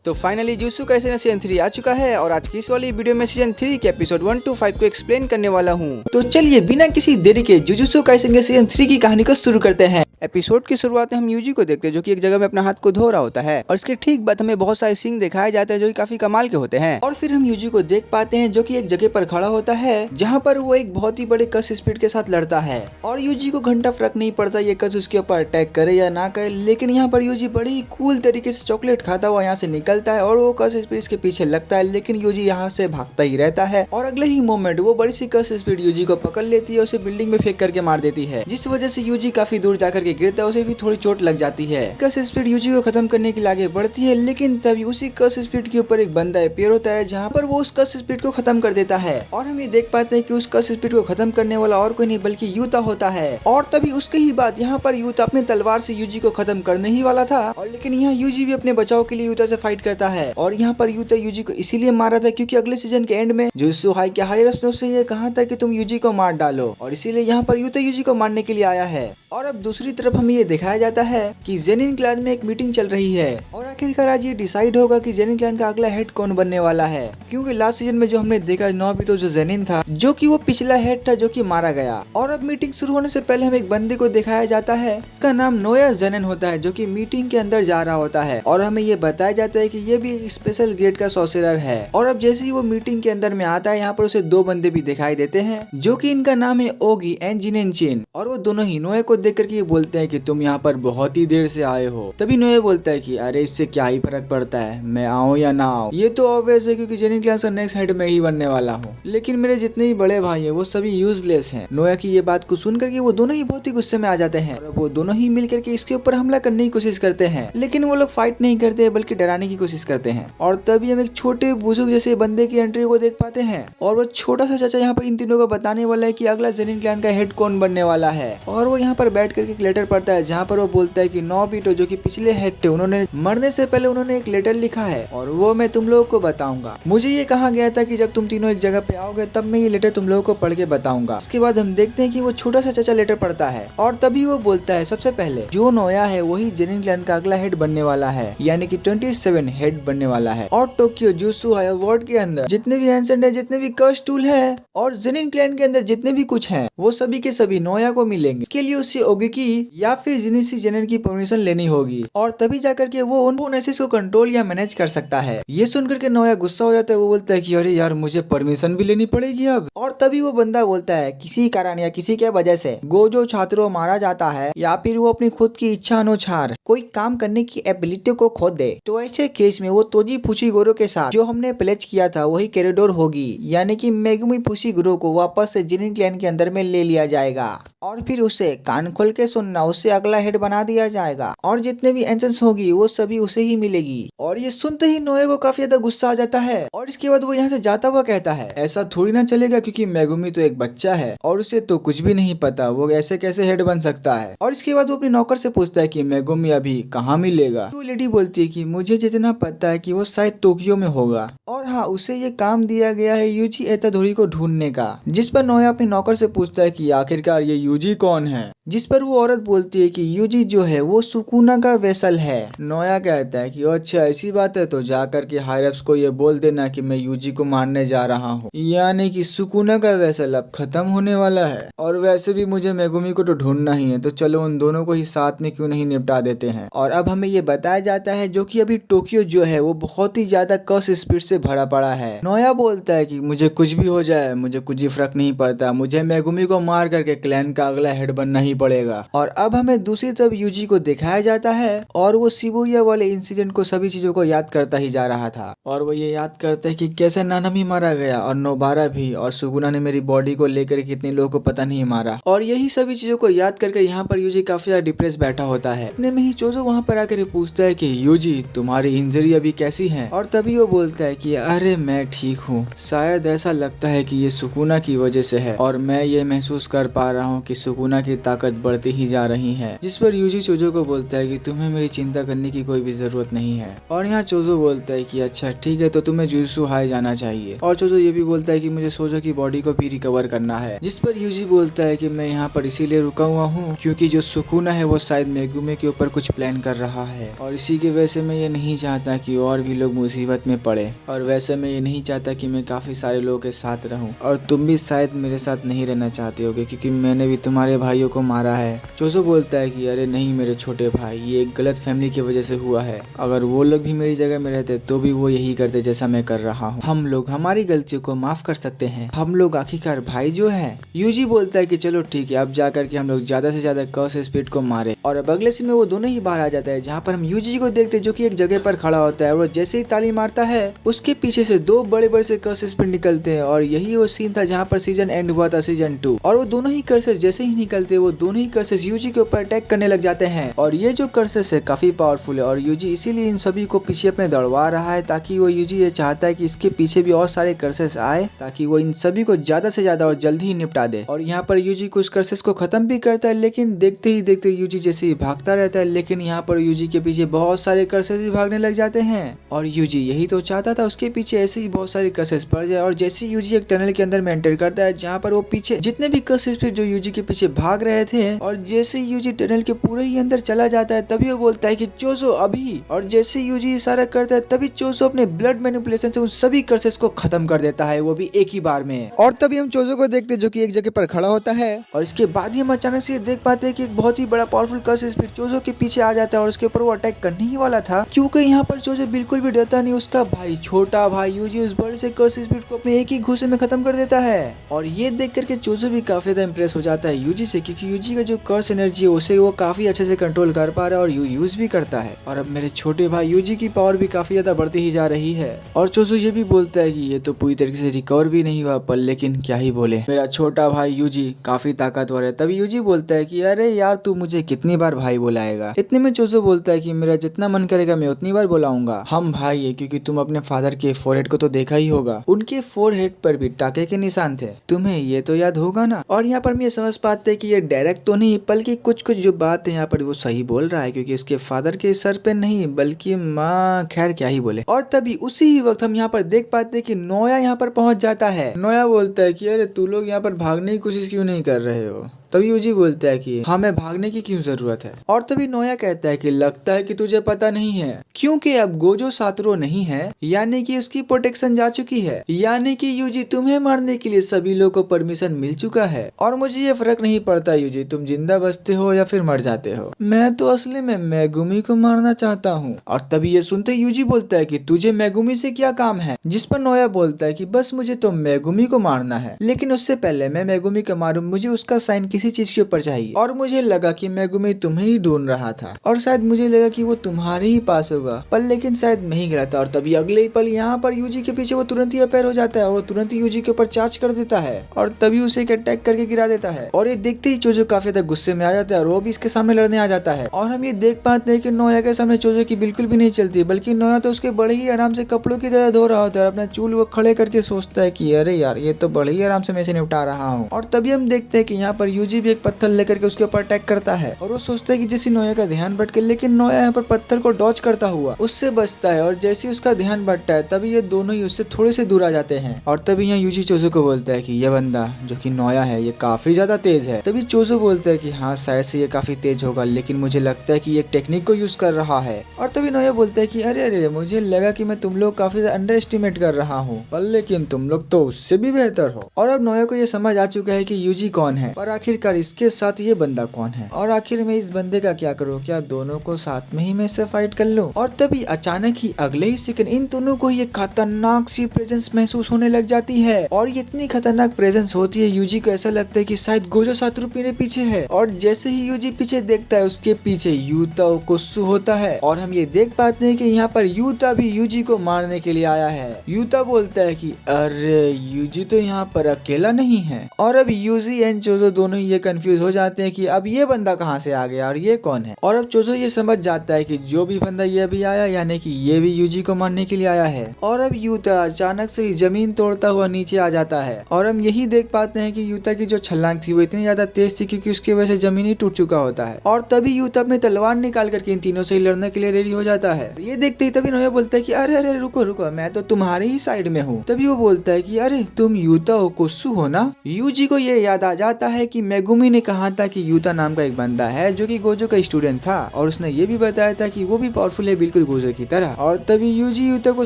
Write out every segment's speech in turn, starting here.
तो finally jujutsu Kaisen season 3 आ चुका है और आज की इस वाली वीडियो में सीजन 3 के एपिसोड 1 to 5 को एक्सप्लेन करने वाला हूँ। तो चलिए बिना किसी देरी के जुजुत्सु काइसेन के सीजन 3 की कहानी को शुरू करते हैं। एपिसोड की शुरुआत में हम यूजी को देखते हैं जो कि एक जगह में अपना हाथ को धो रहा होता है और इसके ठीक बाद हमें बहुत सारे सीन दिखाए जाते हैं जो कि काफी कमाल के होते हैं। और फिर हम यूजी को देख पाते हैं जो कि एक जगह पर खड़ा होता है जहाँ पर वो एक बहुत ही बड़े कस स्पीड के साथ लड़ता है और यूजी को घंटा फर्क नहीं पड़ता ये कस उसके ऊपर अटैक करे या ना करे, लेकिन यहाँ पर यूजी बड़ी ही कूल तरीके से चॉकलेट खाता हुआ यहाँ से निकलता है और वो कस स्पीड इसके पीछे लगता है, लेकिन यूजी यहाँ से भागता ही रहता है और अगले ही मोमेंट वो बड़ी सी कस स्पीड यूजी को पकड़ लेती है, उसे बिल्डिंग में फेंक करके मार देती है, जिस वजह से यूजी काफी दूर जाकर के गिरता है, उसे भी थोड़ी चोट लग जाती है। कस स्पीड यूजी को खत्म करने के लिए आगे बढ़ती है, लेकिन तभी उसी कस स्पीड के ऊपर एक बंदा अपीयर होता है जहाँ पर वो उस कस स्पीड को खत्म कर देता है और हम ये देख पाते हैं कि उस कस स्पीड को खत्म करने वाला और कोई नहीं बल्कि यूता होता है। और तभी उसके ही बाद यहाँ पर यूता अपने तलवार से यूजी को खत्म करने ही वाला था और लेकिन यहाँ यूजी भी अपने बचाव के लिए यूता से फाइट करता है और यहाँ पर यूता यूजी को इसीलिए मारा था क्योंकि अगले सीजन के एंड में जुजुत्सु हायरस ने उससे ये कहा था कि तुम यूजी को मार डालो और इसीलिए यहाँ पर यूता यूजी को मारने के लिए आया है। और अब दूसरी तरफ हमें ये दिखाया जाता है कि जेनिन क्लैन में एक मीटिंग चल रही है और आखिरकार आज ये डिसाइड होगा कि जेनिन क्लैन का अगला हेड कौन बनने वाला है, क्योंकि लास्ट सीजन में जो हमने देखा नोबितो जो जेनिन था जो कि वो पिछला हेड था जो कि मारा गया। और अब मीटिंग शुरू होने से पहले हमें एक बंदे को दिखाया जाता है, इसका नाम नोया जेनिन होता है जो कि मीटिंग के अंदर जा रहा होता है और हमें ये बताया जाता है कि ये भी एक स्पेशल ग्रेड का सॉर्सरर है। और अब जैसे ही वो मीटिंग के अंदर में आता है यहाँ पर उसे दो बंदे भी दिखाई देते हैं जो कि इनका नाम है ओगी एंड जिनेनचिन और वो दोनों ही नोए को देख करके बोलते हैं कि तुम यहाँ पर बहुत ही देर से आए हो। तभी नोए बोलता है कि अरे इससे क्या ही फर्क पड़ता है, मैं आऊँ या ना आऊँ, ये तो ऑब्वियस है क्योंकि जेनिन क्लैन का नेक्स्ट हेड में ही बनने वाला हूँ, लेकिन मेरे जितने भी बड़े भाई हैं वो सभी यूजलेस हैं। नोया की ये बात को सुन करके वो दोनों ही बहुत ही गुस्से में आ जाते हैं और वो दोनों ही मिल करके इसके ऊपर हमला करने की कोशिश करते हैं, लेकिन वो लोग फाइट नहीं करते बल्कि डराने की कोशिश करते हैं। और तभी हम एक छोटे बुजुर्ग जैसे बंदे की एंट्री को देख पाते हैं और वो छोटा सा चाचा यहाँ पर इन तीनों को बताने वाला है कि अगला जेनिन क्लैन का हेड कौन बनने वाला है। और वो यहाँ पर बैठ करके एक लेटर पढ़ता है जहाँ पर वो बोलता है कि नोबितो जो कि पिछले हेड थे उन्होंने मरने से पहले उन्होंने एक लेटर लिखा है और वो मैं तुम लोगों को बताऊंगा। मुझे ये कहा गया था कि जब तुम तीनों एक जगह पे आओगे तब मैं ये लेटर तुम लोगों को पढ़ के बताऊंगा। इसके बाद हम देखते हैं कि वो छोटा सा चाचा लेटर पढ़ता है और तभी वो बोलता है सबसे पहले जो नोया है वही जेनिन क्लैन का अगला हेड बनने वाला है, यानी कि 27 हेड बनने वाला है। और टोक्यो जुजुत्सु वर्ल्ड के अंदर जितने भी एंसेंट है, जितने भी कर्स टूल है और जेनिन क्लैन के अंदर जितने भी कुछ है वो सभी के सभी नोया को मिलेंगे। इसके लिए उससे ओगी की या फिर जिनिसी जेनिन की परमिशन लेनी होगी और तभी जाकर के वो उन बोनसेस को कंट्रोल या मैनेज कर सकता है। ये सुनकर के नोया गुस्सा हो जाता है, वो बोलता है कि अरे यार मुझे परमिशन भी लेनी पड़ेगी अब। और तभी वो बंदा बोलता है किसी कारण या किसी के वजह से गोजो छात्रों मारा जाता है या फिर वो अपनी खुद की इच्छा अनुसार कोई काम करने की एबिलिटी को खो दे तो ऐसे केस में वो तोजी फुशिगोरो के साथ जो हमने प्लेज किया था वही कैरिडोर होगी, यानी कि मेगुमी फुशिगोरो को वापस से जेनिन क्लैन के अंदर में ले लिया जाएगा और फिर उसे कान खोल के सुनना, उसे अगला हेड बना दिया जाएगा और जितने भी एंसेंस होगी वो सभी उसे ही मिलेगी। और ये सुनते ही नोए को काफी ज्यादा गुस्सा आ जाता है और इसके बाद वो यहाँ से जाता हुआ कहता है ऐसा थोड़ी ना चलेगा क्योंकि मेगुमी तो एक बच्चा है और उसे तो कुछ भी नहीं पता, वो ऐसे कैसे हेड बन सकता है। और इसके बाद वो अपने नौकर से पूछता है कि मेगुमी अभी कहाँ मिलेगा। तो लेडी बोलती है कि मुझे जितना पता है कि वो शायद टोक्यो में होगा और हाँ उसे ये काम दिया गया है यूजी एतादोरी को ढूंढने का। जिस पर नोया अपने नौकर से पूछता है कि आखिरकार ये यूजी कौन है, जिस पर वो औरत बोलती है कि यूजी जो है वो सुकुना का वेसल है। नोया कहता है कि अच्छा ऐसी बात है तो जाकर के हायरप्स को ये बोल देना कि मैं यूजी को मारने जा रहा हूँ, यानी कि सुकुना का वेसल अब खत्म होने वाला है और वैसे भी मुझे मेगुमी को तो ढूंढना ही है, तो चलो उन दोनों को ही साथ में क्यों नहीं निपटा देते हैं। और अब हमें ये बताया जाता है जो कि अभी टोक्यो जो है वो बहुत ही ज्यादा कस स्पीड से भरा पड़ा है। नोया बोलता है कि मुझे कुछ भी हो जाए मुझे कुछ ही फर्क नहीं पड़ता, मुझे मेगुमी को मार करके क्लैन का अगला हेड बनना ही पड़ेगा। और अब हमें दूसरी तरफ यूजी को दिखाया जाता है और वो शिबुया वाले इंसिडेंट को सभी चीजों को याद करता ही जा रहा था और वो ये याद करता है कि कैसे नानामी मारा गया और नोबारा भी और सुगुना ने मेरी बॉडी को लेकर कितने लोगों को पता नहीं मारा। और यही सभी चीजों को याद करके यहाँ पर यूजी काफी ज्यादा डिप्रेस बैठा होता है। इतने में ही चोजो वहाँ पर आकर पूछता है कि यूजी तुम्हारी इंजरी अभी कैसी है। और तभी वो बोलता है कि अरे मैं ठीक हूँ, शायद ऐसा लगता है कि ये सुकुना की वजह से है और मैं ये महसूस कर पा रहा हूँ कि सुकुना की ताकत ताकत बढ़ती ही जा रही है। जिस पर यूजी चोजो को बोलता है कि तुम्हें मेरी चिंता करने की कोई भी जरूरत नहीं है। और यहाँ चोजो बोलता है कि अच्छा ठीक है, तो तुम्हें जुजुत्सु हाई जाना चाहिए। और चोजो ये भी बोलता है कि मुझे सोजो की बॉडी को भी रिकवर करना है। जिस पर यूजी बोलता है कि मैं यहाँ पर इसीलिए रुका हुआ हूँ क्योंकि जो सुकुना है वो शायद मेगुमी के ऊपर कुछ प्लान कर रहा है, और इसी की वजह से मैं ये नहीं चाहता कि और भी लोग मुसीबत में पड़े। और वैसे मैं ये नहीं चाहता कि मैं काफी सारे लोगों के साथ रहूं, और तुम भी शायद मेरे साथ नहीं रहना चाहते होगे क्योंकि मैंने भी तुम्हारे भाइयों को मारा है। चोजो बोलता है कि अरे नहीं मेरे छोटे भाई, ये एक गलत फैमिली की वजह से हुआ है। अगर वो लोग भी मेरी जगह में रहते तो भी वो यही करते जैसा मैं कर रहा हूँ। हम लोग हमारी गलतियों को माफ कर सकते हैं, हम लोग आखिरकार भाई जो है। यूजी बोलता है कि चलो ठीक है, अब जाकर के हम लोग ज्यादा से ज्यादा कर्स स्पिरिट को मारे। और अब अगले सीन में वो दोनों ही बाहर आ जाता है, जहाँ पर हम यूजी को देखते हैं जो कि एक जगह पर खड़ा होता है, और जैसे ही ताली मारता है उसके पीछे से दो बड़े बड़े से कर्स स्पिरिट निकलते हैं। और यही वो सीन था जहाँ पर सीजन एंड हुआ था, सीजन 2। और वो दोनों ही कर्सेस जैसे ही निकलते वो दोनों ही कर्सेस यूजी के ऊपर अटैक करने लग जाते हैं। और ये जो कर्सेस है काफी पावरफुल है, और यूजी इसीलिए इन सभी को पीछे अपने दौड़वा रहा है, ताकि वो यूजी ये चाहता है कि इसके पीछे भी और सारे कर्सेस आए ताकि वो इन सभी को ज्यादा से ज्यादा और जल्दी ही निपटा दे। और यहाँ पर यूजी कुछ कर्सेस को खत्म भी करता है, लेकिन देखते ही देखते यूजी जैसे ही भागता रहता है, लेकिन यहाँ पर यूजी के पीछे बहुत सारे कर्सेस भी भागने लग जाते हैं। और यूजी यही तो चाहता था, उसके पीछे ऐसे ही बहुत सारे कर्सेस पड़ जाए। और जैसे यूजी एक टनल के अंदर में एंटर करता है, जहाँ पर वो पीछे जितने भी कर्सेस थे जो यूजी के पीछे भाग रहे थे, और जैसे यूजी टनल के पूरे ही अंदर चला जाता है तभी वो बोलता है कि चोजो अभी। और जैसे यूजी इशारा करता है तभी चोजो अपने ब्लड मैनिपुलेशन से उन सभी कर्सेस को खत्म कर देता है, वो भी एक ही बार में। और तभी हम चोजो को देखते हैं जो कि एक जगह पर खड़ा होता है, और इसके बाद ही हम अचानक से देख पाते हैं कि एक बहुत ही बड़ा पावरफुल कर्स स्पिरिट चोजो के पीछे आ जाता है, और उसके ऊपर वो अटैक करने ही वाला था। क्योंकि यहाँ पर चोजो बिल्कुल भी डरता नहीं, उसका भाई छोटा भाई यूजी उस बड़े से कर्स स्पिरिट को अपने एक ही घूसे में खत्म कर देता है। और ये देख करके चोजो भी काफी ज्यादा इंप्रेस हो जाता है यूजी से, क्योंकि यूजी का जो कर्स एनर्जी है उसे वो काफी अच्छे से कंट्रोल कर पा रहा है और यूज भी करता है। और अब मेरे छोटे भाई यूजी की पावर भी काफी ज्यादा बढ़ती ही जा रही है। और चोजो ये भी बोलता है कि ये तो पूरी तरीके से रिकवर भी नहीं हुआ, पर लेकिन क्या ही बोले, मेरा छोटा भाई यूजी काफी ताकतवर है। तभी यूजी बोलता है कि अरे यार तू मुझे कितनी बार भाई बुलाएगा। इतने में चोजो बोलता है कि मेरा जितना मन करेगा मैं उतनी बार बुलाऊंगा। हम भाई है क्योंकि तुम अपने फादर के फोरहेड को तो देखा ही होगा, उनके फोरहेड पर भी टाके के निशान थे, तुम्हें ये तो याद होगा ना। और यहाँ पर हम ये समझ पाते हैं कि ये डायरेक्ट तो नहीं, बल्कि कुछ कुछ जो बात है यहाँ पर वो सही बोल रहा है, क्योंकि उसके फादर के सर पे नहीं बल्कि माँ, खैर क्या ही बोले। और तभी उसी ही वक्त हम यहाँ पर देख पाते हैं कि नोया यहाँ पर पहुंच जाता है। नोया बोलता है कि अरे तू लोग यहाँ पर भागने की कोशिश क्यों नहीं कर रहे हो। तभी यूजी बोलता है कि हमें भागने की क्यों जरूरत है। और तभी नोया कहता है कि लगता है कि तुझे पता नहीं है, क्योंकि अब गोजो सातोरू नहीं है, यानी कि उसकी प्रोटेक्शन जा चुकी है, यानी कि यूजी तुम्हें मारने के लिए सभी लोगों को परमिशन मिल चुका है। और मुझे ये फर्क नहीं पड़ता यूजी तुम जिंदा बचते हो या फिर मर जाते हो, मैं तो असली में मेगुमी को मारना चाहता हूँ। और तभी ये सुनते यूजी बोलता है कि तुझे मेगुमी से क्या काम है। जिस पर नोया बोलता है कि बस मुझे तो मेगुमी को मारना है, लेकिन उससे पहले मैं मेगुमी को मारूं मुझे उसका साइन किसी चीज के ऊपर चाहिए। और मुझे लगा कि मेगुमी तुम्हें ही ढूंढ रहा था, और शायद मुझे लगा कि वो तुम्हारे ही पास होगा, पर लेकिन शायद मैं ही गिरा था। और तभी अगले ही पल यहाँ पर यूजी के पीछे वो तुरंत ही अपेयर हो जाता है, और वो तुरंत ही यूजी के ऊपर चार्ज कर देता है, और तभी उसे एक अटैक करके गिरा देता है। और ये देखते ही चोजो काफी ज्यादा गुस्से में आ जाता है, और वो भी इसके सामने लड़ने आ जाता है। और हम ये देख पाते हैं कि नोया के सामने चोजो की बिल्कुल भी नहीं चलती, बल्कि नोया तो उसके बड़े ही आराम से कपड़ों की तरह धो रहा होता है। अपना चूल वो खड़े करके सोचता है कि अरे यार ये तो बड़े ही आराम से मैं इसे निपटा रहा हूँ। और तभी हम देखते हैं कि यहाँ पर यूजी भी एक पत्थर लेकर के उसके ऊपर अटैक करता है, और वो सोचता है कि जैसे नोया का ध्यान भटके, लेकिन नोया यहाँ पर पत्थर को डॉज करता हुआ उससे बचता है। और जैसे ही उसका ध्यान भटता है तभी ये दोनों ही उससे थोड़े से दूर आ जाते हैं। और तभी यहाँ यूजी चोजो को बोलता है कि ये बंदा जो कि नोया है ये काफी ज्यादा तेज है। तभी चोजो बोलता है कि हाँ शायद से ये काफी तेज होगा, लेकिन मुझे लगता है कि ये टेक्निक को यूज कर रहा है। और तभी नोया बोलता है कि अरे अरे मुझे लगा कि मैं तुम लोग काफी अंडर एस्टिमेट कर रहा हूँ, पर लेकिन तुम लोग तो उससे भी बेहतर हो। और अब नोया को ये समझ आ चुका है कि यूजी कौन है, और आखिरकार इसके साथ ये बंदा कौन है, और आखिर में इस बंदे का क्या करूँ, क्या दोनों को साथ में ही मैं से फाइट कर लूं। और तभी अचानक ही अगले ही सेकंड इन दोनों को ये खतरनाक सी प्रेजेंस महसूस होने लग जाती है, और ये इतनी खतरनाक प्रेजेंस होती है यूजी को ऐसा लगता है कि शायद गोजो सातोरू मेरे पीछे है। और जैसे ही यूजी पीछे देखता है उसके पीछे यूता ओकुत्सु होता है, और हम ये देख पाते हैं कि यहाँ पर यूता भी यूजी को मारने के लिए आया है। यूता बोलता है कि अरे यूजी तो यहाँ पर अकेला नहीं है। और अब यूजी एंड चोजो दोनों ये कंफ्यूज हो जाते हैं कि अब ये बंदा कहाँ से आ गया और ये कौन है। और अब चोजो ये समझ जाता है कि जो भी बंदा ये अभी आया यानी कि ये भी यूजी को मारने के लिए आया है। और अब यूता अचानक से ही जमीन तोड़ता हुआ नीचे आ जाता है और हम यही देख पाते हैं कि यूता की जो छलांग थी वो इतनी ज्यादा तेज थी क्योंकि उसकी वजह से जमीन ही टूट चुका होता है। और तभी यूता अपनी तलवार निकाल करके इन तीनों से लड़ने के लिए रेडी हो जाता है। ये देखते ही तभी नोया बोलता है कि अरे अरे रुको रुको, मैं तो तुम्हारे ही साइड में हूँ। तभी वो बोलता है कि अरे तुम यूता ओकुत्सु हो ना। यूजी को ये याद आ जाता है कि मेगुमी ने कहा था कि यूता नाम का एक बंदा है जो कि गोजो का स्टूडेंट था और उसने ये भी बताया था कि वो भी पावरफुल है बिल्कुल गोजो की तरह। और तभी यूजी यूता को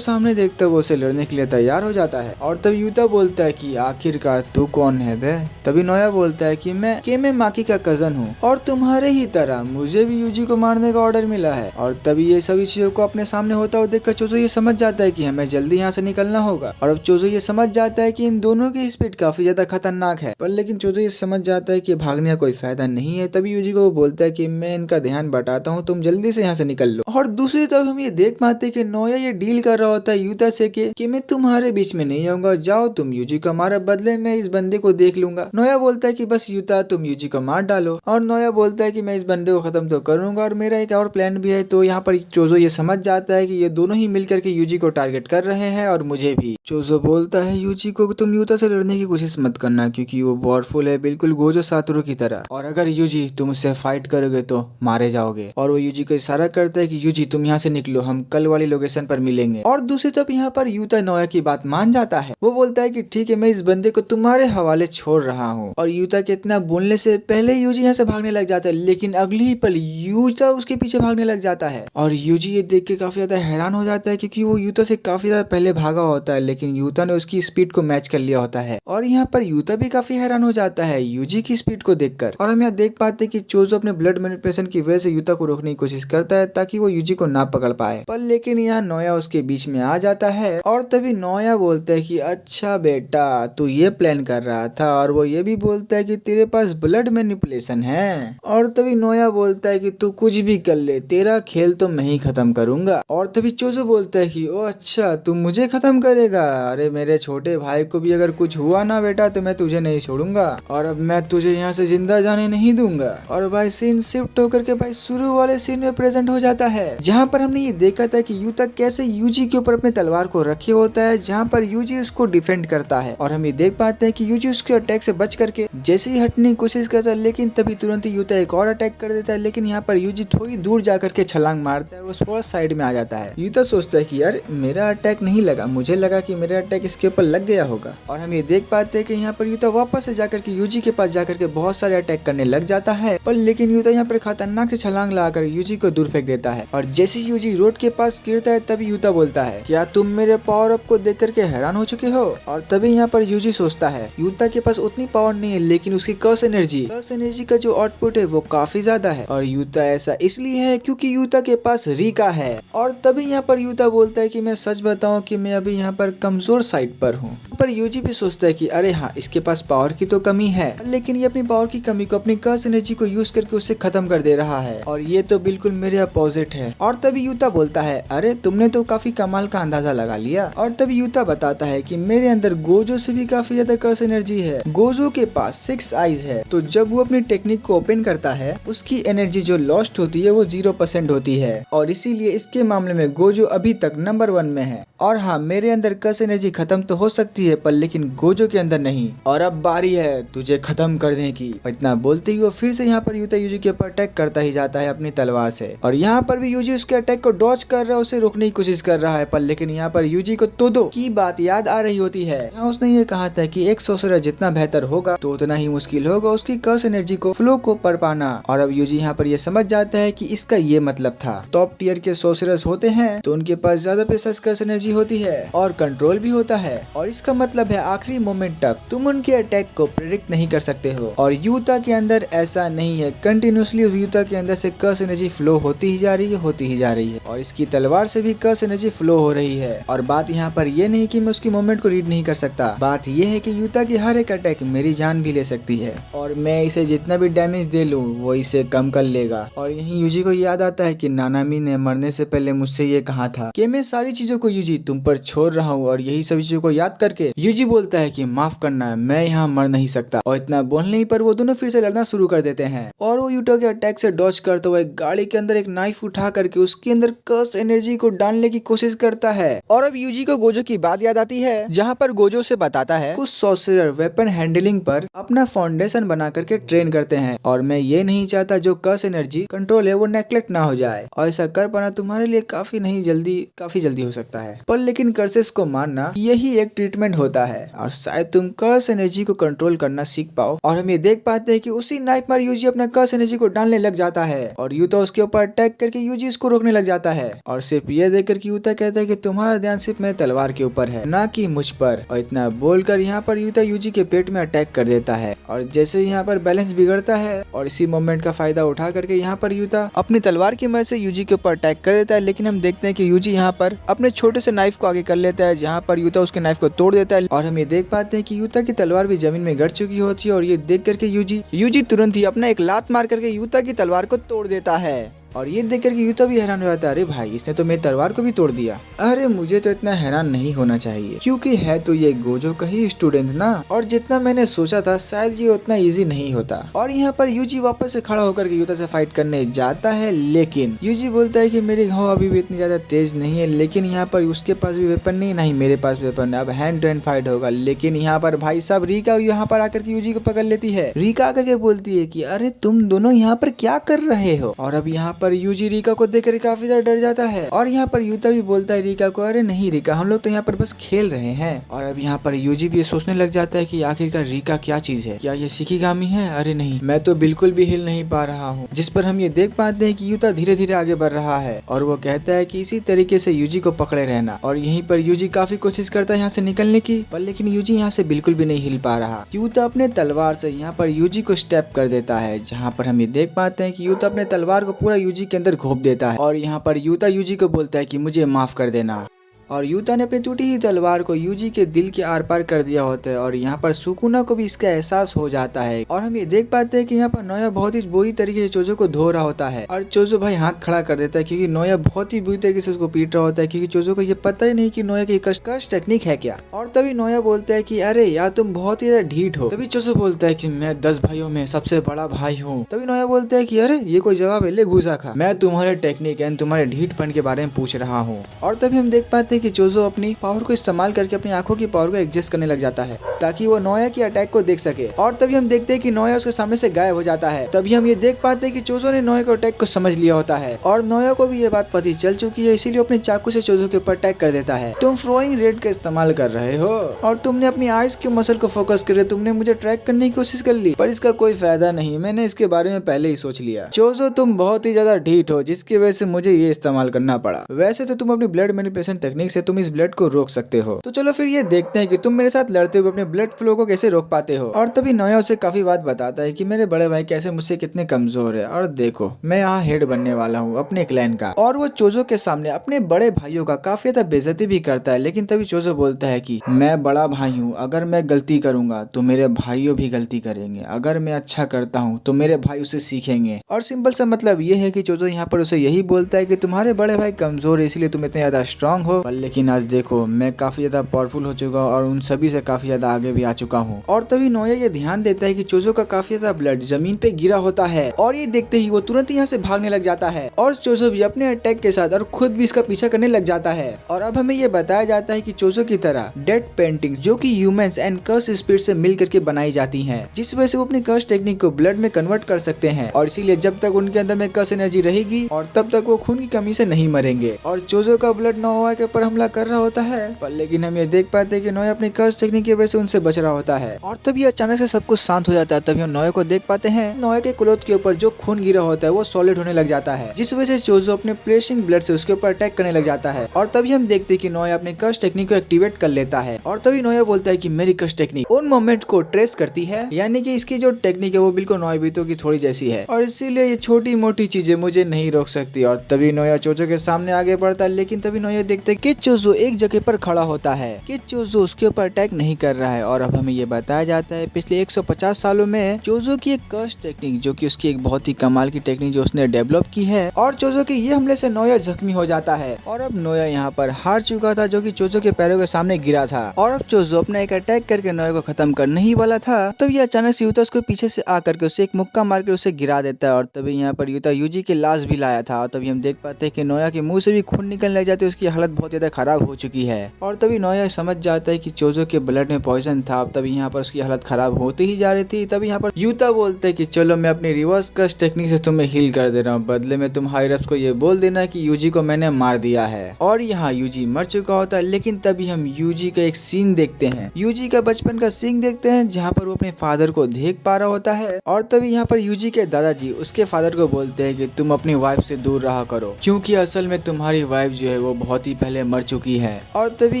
सामने देखता हुआ उसे लड़ने के लिए तैयार हो जाता है। और तब यूता बोलता है कि आखिरकार तू कौन है बे। तभी नोया बोलता है कि मैं माकी का कजन हूँ और तुम्हारे ही तरह मुझे भी यूजी को मारने का ऑर्डर मिला है। और तभी ये सभी चीजों को अपने सामने होता हुआ देखकर चोजो ये समझ जाता है कि हमें जल्दी यहाँ से निकलना होगा। और अब चोजो ये समझ जाता है कि इन दोनों की स्पीड काफी ज्यादा खतरनाक है, पर लेकिन चोजो ये समझ जाता है कि भागने का कोई फायदा नहीं है। तभी यूजी को वो बोलता है कि मैं इनका ध्यान बटाता हूँ, तुम जल्दी से यहाँ से निकल लो। और दूसरी तरफ हम ये देख पाते कि नोया ये डील कर रहा होता है यूता से कि मैं तुम्हारे बीच में नहीं आऊंगा, जाओ तुम यूजी को मारो, बदले में इस बंदे को देख लूंगा। नोया बोलता है कि बस यूता तुम यूजी को मार डालो। और नोया बोलता है कि मैं इस बंदे को खत्म तो करूंगा और मेरा एक और प्लान भी है। तो यहाँ पर चोजो ये समझ जाता है कि ये दोनों ही मिलकर के यूजी को टारगेट कर रहे हैं और मुझे भी। चोजो बोलता है यूजी को तुम यूता से लड़ने की कोशिश मत करना क्योंकि वो पावरफुल है बिल्कुल गोजो सातोरू की तरह, और अगर यूजी तुम उससे फाइट करोगे तो मारे जाओगे। और वो यूजी को इशारा करता है कि यूजी तुम यहाँ से निकलो, हम कल वाली लोकेशन पर मिलेंगे। और दूसरी तरफ यहाँ पर यूता नोया की बात मान जाता है। वो बोलता है कि ठीक है, मैं इस बंदे को तुम्हारे हवाले छोड़ रहा हूँ। और यूता के इतना बोलने से पहले यूजी यहाँ से भागने लग जाता है, लेकिन अगली ही पल यूता उसके पीछे भागने लग जाता है। और यूजी ये देख के काफी ज्यादा हैरान हो जाता है क्योंकि वो यूता से काफी ज्यादा पहले भागा होता है, लेकिन यूता ने उसकी स्पीड को मैच कर लिया होता है। और यहाँ पर यूता भी काफी हैरान हो जाता है यूजी की स्पीड को देखकर। और हम यहाँ देख पाते हैं कि चोजो अपने ब्लड मैनिपुलेशन की वजह से यूता को रोकने की कोशिश करता है ताकि वो यूजी को ना पकड़ पाए, पर लेकिन यहाँ नोया उसके बीच में आ जाता है। और तभी नोया बोलता है कि अच्छा बेटा तू ये प्लान कर रहा था, और वो ये भी बोलता है कि तेरे पास ब्लड मैनिपुलेशन है। और तभी नोया बोलता है कि तू कुछ भी कर ले, तेरा खेल तो मैं ही खत्म करूंगा। और तभी चोजो बोलता है कि ओ अच्छा तू मुझे खत्म करेगा, अरे मेरे छोटे भाई को भी अगर कुछ हुआ ना बेटा तो मैं तुझे नहीं छोड़ूंगा और अब मैं तुझे यहाँ से जिंदा जाने नहीं दूंगा। और भाई सीन शिफ्ट होकर के भाई शुरू वाले सीन में प्रेजेंट हो जाता है, जहाँ पर हमने ये देखा था कि यूता कैसे यूजी के ऊपर अपने तलवार को रखे होता है, जहाँ पर यूजी उसको डिफेंड करता है। और हम ये देख पाते हैं कि यूजी उसके अटैक से बच करके जैसे ही हटने की कोशिश करता है, लेकिन तभी तुरंत यूता एक और अटैक कर देता है। लेकिन यहाँ पर यूजी थोड़ी दूर जाकर के छलांग मारता है और वो थोड़ा साइड में आ जाता है। यूता सोचता है कि यार मेरा अटैक नहीं लगा, मुझे लगा कि मेरा अटैक इसके ऊपर लग गया होगा। और हम ये देख पाते हैं कि यहाँ पर यूता वापस से जाकर के यूजी के पास जाकर के बहुत सारे अटैक करने लग जाता है, पर लेकिन यूता यहाँ पर खतरनाक से छलांग लगाकर यूजी को दूर फेंक देता है। और जैसे ही यूजी रोड के पास गिरता है तभी यूता बोलता है क्या तुम मेरे पावर अप को देख करके हैरान हो चुके हो। और तभी यहाँ पर यूजी सोचता है यूता के पास उतनी पावर नहीं है, लेकिन उसकी कर्स एनर्जी का जो आउटपुट है वो काफी ज्यादा है। और यूता ऐसा इसलिए है क्योंकि यूता के पास रीका है। और तभी यहाँ पर यूता बोलता है कि मैं सच बताऊं कि मैं अभी यहाँ पर कमजोर साइड पर हूँ। पर यूजी भी सोचता है कि अरे हाँ इसके पास पावर की तो कमी है, लेकिन ये अपनी पावर की कमी को अपनी कर्स एनर्जी को यूज करके उससे खत्म कर दे रहा है, और ये तो बिल्कुल मेरे अपोजिट है। और तभी यूता बोलता है अरे तुमने तो काफी कमाल का अंदाजा लगा लिया। और तभी यूता बताता है कि मेरे अंदर गोजो से भी काफी ज्यादा कर्स एनर्जी है। गोजो के पास 6 आईज है, तो जब वो अपनी टेक्निक को ओपन करता है उसकी एनर्जी जो लॉस्ट होती है वो 0% होती है, और इसीलिए इसके मामले में गोजो अभी तक नंबर 1 में है। और हाँ मेरे अंदर कर्स एनर्जी खत्म तो हो सकती है, पर लेकिन गोजो के अंदर नहीं, और अब बारी है तुझे खत्म करने की। इतना बोलते ही वो फिर से यहाँ पर यूता यूजी के ऊपर अटैक करता ही जाता है अपनी तलवार से। और यहाँ पर भी यूजी उसके अटैक को डॉज कर रहा है, उसे रोकने की कोशिश कर रहा है, पर लेकिन यहाँ पर यूजी को तोदो की बात याद आ रही होती है। यहाँ उसने ये कहा था कि एक सोर्सरर जितना बेहतर होगा तो उतना ही मुश्किल होगा उसकी कर्स एनर्जी को फ्लो को पर पाना। और अब यूजी यहाँ पर ये समझ जाता है कि इसका ये मतलब था टॉप टियर के सोर्सरर्स होते हैं तो उनके पास ज्यादा प्रेशस कर्स एनर्जी होती है और कंट्रोल भी होता है, और इसका मतलब है आखिरी मोमेंट तक तुम उनके अटैक को प्रेडिक्ट नहीं कर सकते हो। और यूता के अंदर ऐसा नहीं है, कंटिन्यूसली यूता के अंदर से कर्स एनर्जी फ्लो होती ही जा रही है और इसकी तलवार से भी कर्स एनर्जी फ्लो हो रही है। और बात यहाँ पर ये नहीं कि मैं उसकी मूवमेंट को रीड नहीं कर सकता, बात ये है कि यूता की हर एक अटैक मेरी जान भी ले सकती है, और मैं इसे जितना भी डैमेज दे लूं वो इसे कम कर लेगा। और यही यूजी को याद आता है कि नानामी ने मरने से पहले मुझसे ये कहा था कि मैं सारी चीजों को यूजी तुम पर छोड़ रहा हूँ, और यही सभी चीजों को याद करके यूजी बोलता है कि माफ करना, मैं यहाँ मर नहीं सकता, और इतना बोलने पर वो दोनों फिर से लड़ना शुरू कर देते हैं और वो यूटा के अटैक से डॉज करते हुए गाड़ी के अंदर एक नाइफ उठा करके उसके अंदर कर्स एनर्जी को डालने की कोशिश करता है। और अब यूजी को गोजो की बात याद आती है, जहाँ पर गोजो से बताता है कुछ सॉर्सरर वेपन हैंडलिंग पर अपना फाउंडेशन बना करके ट्रेन करते हैं, और मैं ये नहीं चाहता जो कर्स एनर्जी कंट्रोल है वो नेग्लेक्ट ना हो जाए, और ऐसा कर पाना तुम्हारे लिए काफी जल्दी हो सकता है, पर लेकिन कर्सेस को मानना यही एक ट्रीटमेंट होता है, और शायद तुम कर्स एनर्जी को कंट्रोल करना सीख पाओ। और हम ये देख पाते हैं कि उसी नाइफ पर यूजी अपना कर्स एनर्जी को डालने लग जाता है, और यूता उसके ऊपर अटैक करके यूजी इसको रोकने लग जाता है, और सिर्फ ये देखकर कि यूता कहता है कि तुम्हारा ध्यान सिर्फ मेरे तलवार के ऊपर है, ना कि मुझ पर। और इतना बोलकर यहाँ पर यूता यूजी के पेट में अटैक कर देता है, और जैसे यहाँ पर बैलेंस बिगड़ता है, और इसी मोमेंट का फायदा उठा करके यहाँ पर यूता अपनी तलवार की मदद से यूजी के ऊपर अटैक कर देता है। लेकिन हम देखते हैं कि यूजी यहाँ पर अपने छोटे से नाइफ को आगे कर लेता है, जहाँ पर यूता उसके नाइफ को तोड़ देता है, और हम ये देख पाते हैं कि यूता की तलवार भी जमीन में गिर चुकी होती है। और ये देख करके यूजी तुरंत ही अपना एक लात मार करके यूता की तलवार को तोड़ देता है, और ये देख कर यूता भी हैरान हो जाता है, अरे भाई इसने तो मेरी तलवार को भी तोड़ दिया। अरे मुझे तो इतना हैरान नहीं होना चाहिए, क्योंकि है तो ये गोजो का ही स्टूडेंट ना, और जितना मैंने सोचा था शायद ये उतना इजी नहीं होता। और यहाँ पर यूजी वापस से खड़ा होकर के यूता से फाइट करने जाता है, लेकिन यूजी बोलता है कि मेरे घाव अभी भी इतनी ज्यादा तेज नहीं है, लेकिन यहाँ पर उसके पास भी वेपन नहीं मेरे पास वेपन है, अब हैंड टू हैंड फाइट होगा। लेकिन यहाँ पर भाई साहब रिका यहाँ पर आकर के यूजी को पकड़ लेती है। रिका आकर के बोलती है कि अरे तुम दोनों यहाँ पर क्या कर रहे हो, और अब यहाँ पर यूजी रिका को देखकर काफी ज्यादा डर जाता है, और यहाँ पर यूता भी बोलता है रिका को, अरे नहीं रिका, हम लोग तो यहाँ पर बस खेल रहे हैं। और अब यहाँ पर यूजी भी ये सोचने लग जाता है कि आखिरकार रिका क्या चीज है, क्या ये शिकिगामी है? अरे नहीं, मैं तो बिल्कुल भी हिल नहीं पा रहा हूँ। जिस पर हम ये देख पाते हैं कि यूता धीरे धीरे आगे बढ़ रहा है, और वो कहता है कि इसी तरीके से यूजी को पकड़े रहना। और यहीं पर यूजी काफी कोशिश करता है यहाँ से निकलने की, पर लेकिन यूजी यहाँ से बिल्कुल भी नहीं हिल पा रहा। यूता अपने तलवार से यहाँ पर यूजी को स्टेप कर देता है, जहाँ पर हम ये देख पाते हैं कि यूता अपने तलवार को पूरा यूजी के अंदर घोप देता है, और यहाँ पर यूता यूजी को बोलता है कि मुझे माफ कर देना। और यूता ने अपनी टूटी हुई तलवार को यूजी के दिल के आर पार कर दिया होता है, और यहाँ पर सुकुना को भी इसका एहसास हो जाता है। और हम ये देख पाते हैं कि यहाँ पर नोया बहुत ही बुरी तरीके से चोजो को धो रहा होता है, और चोजो भाई हाथ खड़ा कर देता है, क्योंकि नोया बहुत ही बुरी तरीके से उसको पीट रहा होता है, क्योंकि चोजो को ये पता ही नहीं कि नोया की कश टेक्निक है क्या। और तभी नोया बोलता है कि अरे यार तुम बहुत ही ज्यादा ढीठ हो। तभी चोजो बोलता है कि मैं 10 भाइयों में सबसे बड़ा भाई हूँ। तभी नोया बोलता है कि अरे ये कोई जवाब है, ले घुसा खा, मैं तुम्हारे टेक्निक एंड तुम्हारे ढीठपन के बारे में पूछ रहा हूँ। और तभी हम देख पाते हैं कि चोजो अपनी पावर को इस्तेमाल करके अपनी आंखों की पावर को एडजस्ट करने लग जाता है, ताकि वो नोया की अटैक को देख सके। और तभी हम देखते हैं कि नोया उसके सामने से गायब हो जाता है। तभी हम ये देख पाते हैं कि चोजो ने नोया के अटैक को समझ लिया होता है, और नोया को भी ये बात पता चल चुकी है, इसीलिए अपने चाकू से चोजो के ऊपर अटैक कर देता है। तुम फ्लोइंग रेड का इस्तेमाल कर रहे हो, और तुमने अपनी आइज के मसल को फोकस करके तुमने मुझे ट्रैक करने की कोशिश कर ली, पर इसका कोई फायदा नहीं, मैंने इसके बारे में पहले ही सोच लिया। चोजो तुम बहुत ही ज्यादा ढीठ हो, जिसकी वजह से मुझे ये इस्तेमाल करना पड़ा। वैसे तो तुम अपनी ब्लड मैनिपुलेशन टेक्निक से तुम इस ब्लड को रोक सकते हो, तो चलो फिर ये देखते हैं कि तुम मेरे साथ लड़ते हुए अपने ब्लड फ्लो को कैसे रोक पाते हो। और तभी नोया उसे काफी बात बताता है कि मेरे बड़े भाई कैसे मुझसे कितने कमजोर है, और देखो मैं यहाँ हेड बनने वाला हूँ अपने क्लैन का। और वो चोजो के सामने अपने बड़े भाइयों का काफी ज्यादा बेइज्जती भी करता है, लेकिन तभी चोजो बोलता है कि मैं बड़ा भाई हूँ, अगर मैं गलती करूंगा तो मेरे भाइयों भी गलती करेंगे, अगर मैं अच्छा करता हूँ तो मेरे भाई उसे सीखेंगे। और सिंपल सा मतलब ये है कि चोजो यहाँ पर उसे यही बोलता है कि तुम्हारे बड़े भाई कमजोर है, इसलिए तुम इतने ज्यादा स्ट्रांग हो, लेकिन आज देखो मैं काफी ज्यादा पावरफुल हो चुका हूँ, और उन सभी से काफी ज्यादा आगे भी आ चुका हूँ। और तभी नोया ये ध्यान देता है कि चोजो का काफी ज्यादा ब्लड जमीन पे गिरा होता है, और ये देखते ही वो तुरंत यहाँ से भागने लग जाता है, और चोजो भी अपने अटैक के साथ और खुद भी इसका पीछा करने लग जाता है। और अब हमें ये बताया जाता है कि चोजो की तरह डेड पेंटिंग्स जो कि ह्यूमंस एंड कर्स स्पिरिट से मिल करके बनाई जाती हैं, जिस वजह से वो अपनी कर्स टेक्निक को ब्लड में कन्वर्ट कर सकते हैं, और इसीलिए जब तक उनके अंदर में कर्स एनर्जी रहेगी और तब तक वो खून की कमी से नहीं मरेंगे। और चोजो का ब्लड नोया के ऊपर हमला कर रहा होता है, पर लेकिन हम ये देख पाते हैं कि नोया अपनी कर्स टेक्निक की वजह से उनसे बच रहा होता है। और तभी अचानक से सब कुछ शांत हो जाता है। तभी हम नोया को देख पाते हैं, नोया के क्लोथ के ऊपर जो खून गिरा होता है वो सॉलिड होने लग जाता है, जिस वजह से चोजो अपने प्रेसिंग ब्लड से उसके ऊपर अटैक करने लग जाता है। और तभी हम देखते हैं कि नोया अपने कर्स टेक्निक को एक्टिवेट कर लेता है, और तभी नोया बोलता है कि मेरी कर्स टेक्निक उन मोमेंट को ट्रेस करती है, यानी कि इसकी जो टेक्निक है वो बिल्कुल नोयाबितो की थोड़ी जैसी है, और इसीलिए ये छोटी मोटी चीजें मुझे नहीं रोक सकती। और तभी नोया चोजो के सामने आगे बढ़ता है, लेकिन तभी नोया देखते है कि चोजो एक जगह पर खड़ा होता है कि चोजो उसके ऊपर अटैक नहीं कर रहा है और अब हमें ये बताया जाता है पिछले 150 सालों में चोजो की एक कर्स टेक्निक जो कि उसकी एक बहुत ही कमाल की टेक्निक जो उसने डेवलप की है और चोजो के ये हमले से नोया जख्मी हो जाता है और अब नोया यहाँ पर हार चुका था जो कि चोजो के पैरों के सामने गिरा था और अब चोजो अपना एक अटैक करके नोया को खत्म करने ही वाला था। तब ये अचानक से यूता उसको पीछे से आकर के उसे एक मुक्का मार कर उसे गिरा देता है और तभी यहाँ पर यूता यूजी की लाश भी लाया था और तभी हम देख पाते हैं कि नोया के मुंह से भी खून निकलने लग जाते, उसकी हालत बहुत ज्यादा खराब हो चुकी है और तभी नोया समझ जाता है कि चोजो के ब्लड में पॉइजन था। अब तभी यहाँ पर उसकी हालत खराब होती ही जा रही थी। तभी यहाँ पर यूता बोलते है कि चलो मैं अपनी रिवर्स कर्स टेक्निक से तुम्हें हील कर दे रहा हूँ, बदले में तुम हाई रफ्स को ये बोल देना कि यूजी को मैंने मार दिया है। और यहाँ यूजी मर चुका होता है लेकिन तभी हम यूजी का एक सीन देखते हैं, यूजी का बचपन का सीन देखते हैं जहाँ पर वो अपने फादर को देख पा रहा होता है और तभी यहाँ पर यूजी के दादाजी उसके फादर को बोलते हैं कि तुम अपनी वाइफ से दूर रहा करो क्योंकि असल में तुम्हारी वाइफ जो है वो बहुत ही पहले मर चुकी है। और तभी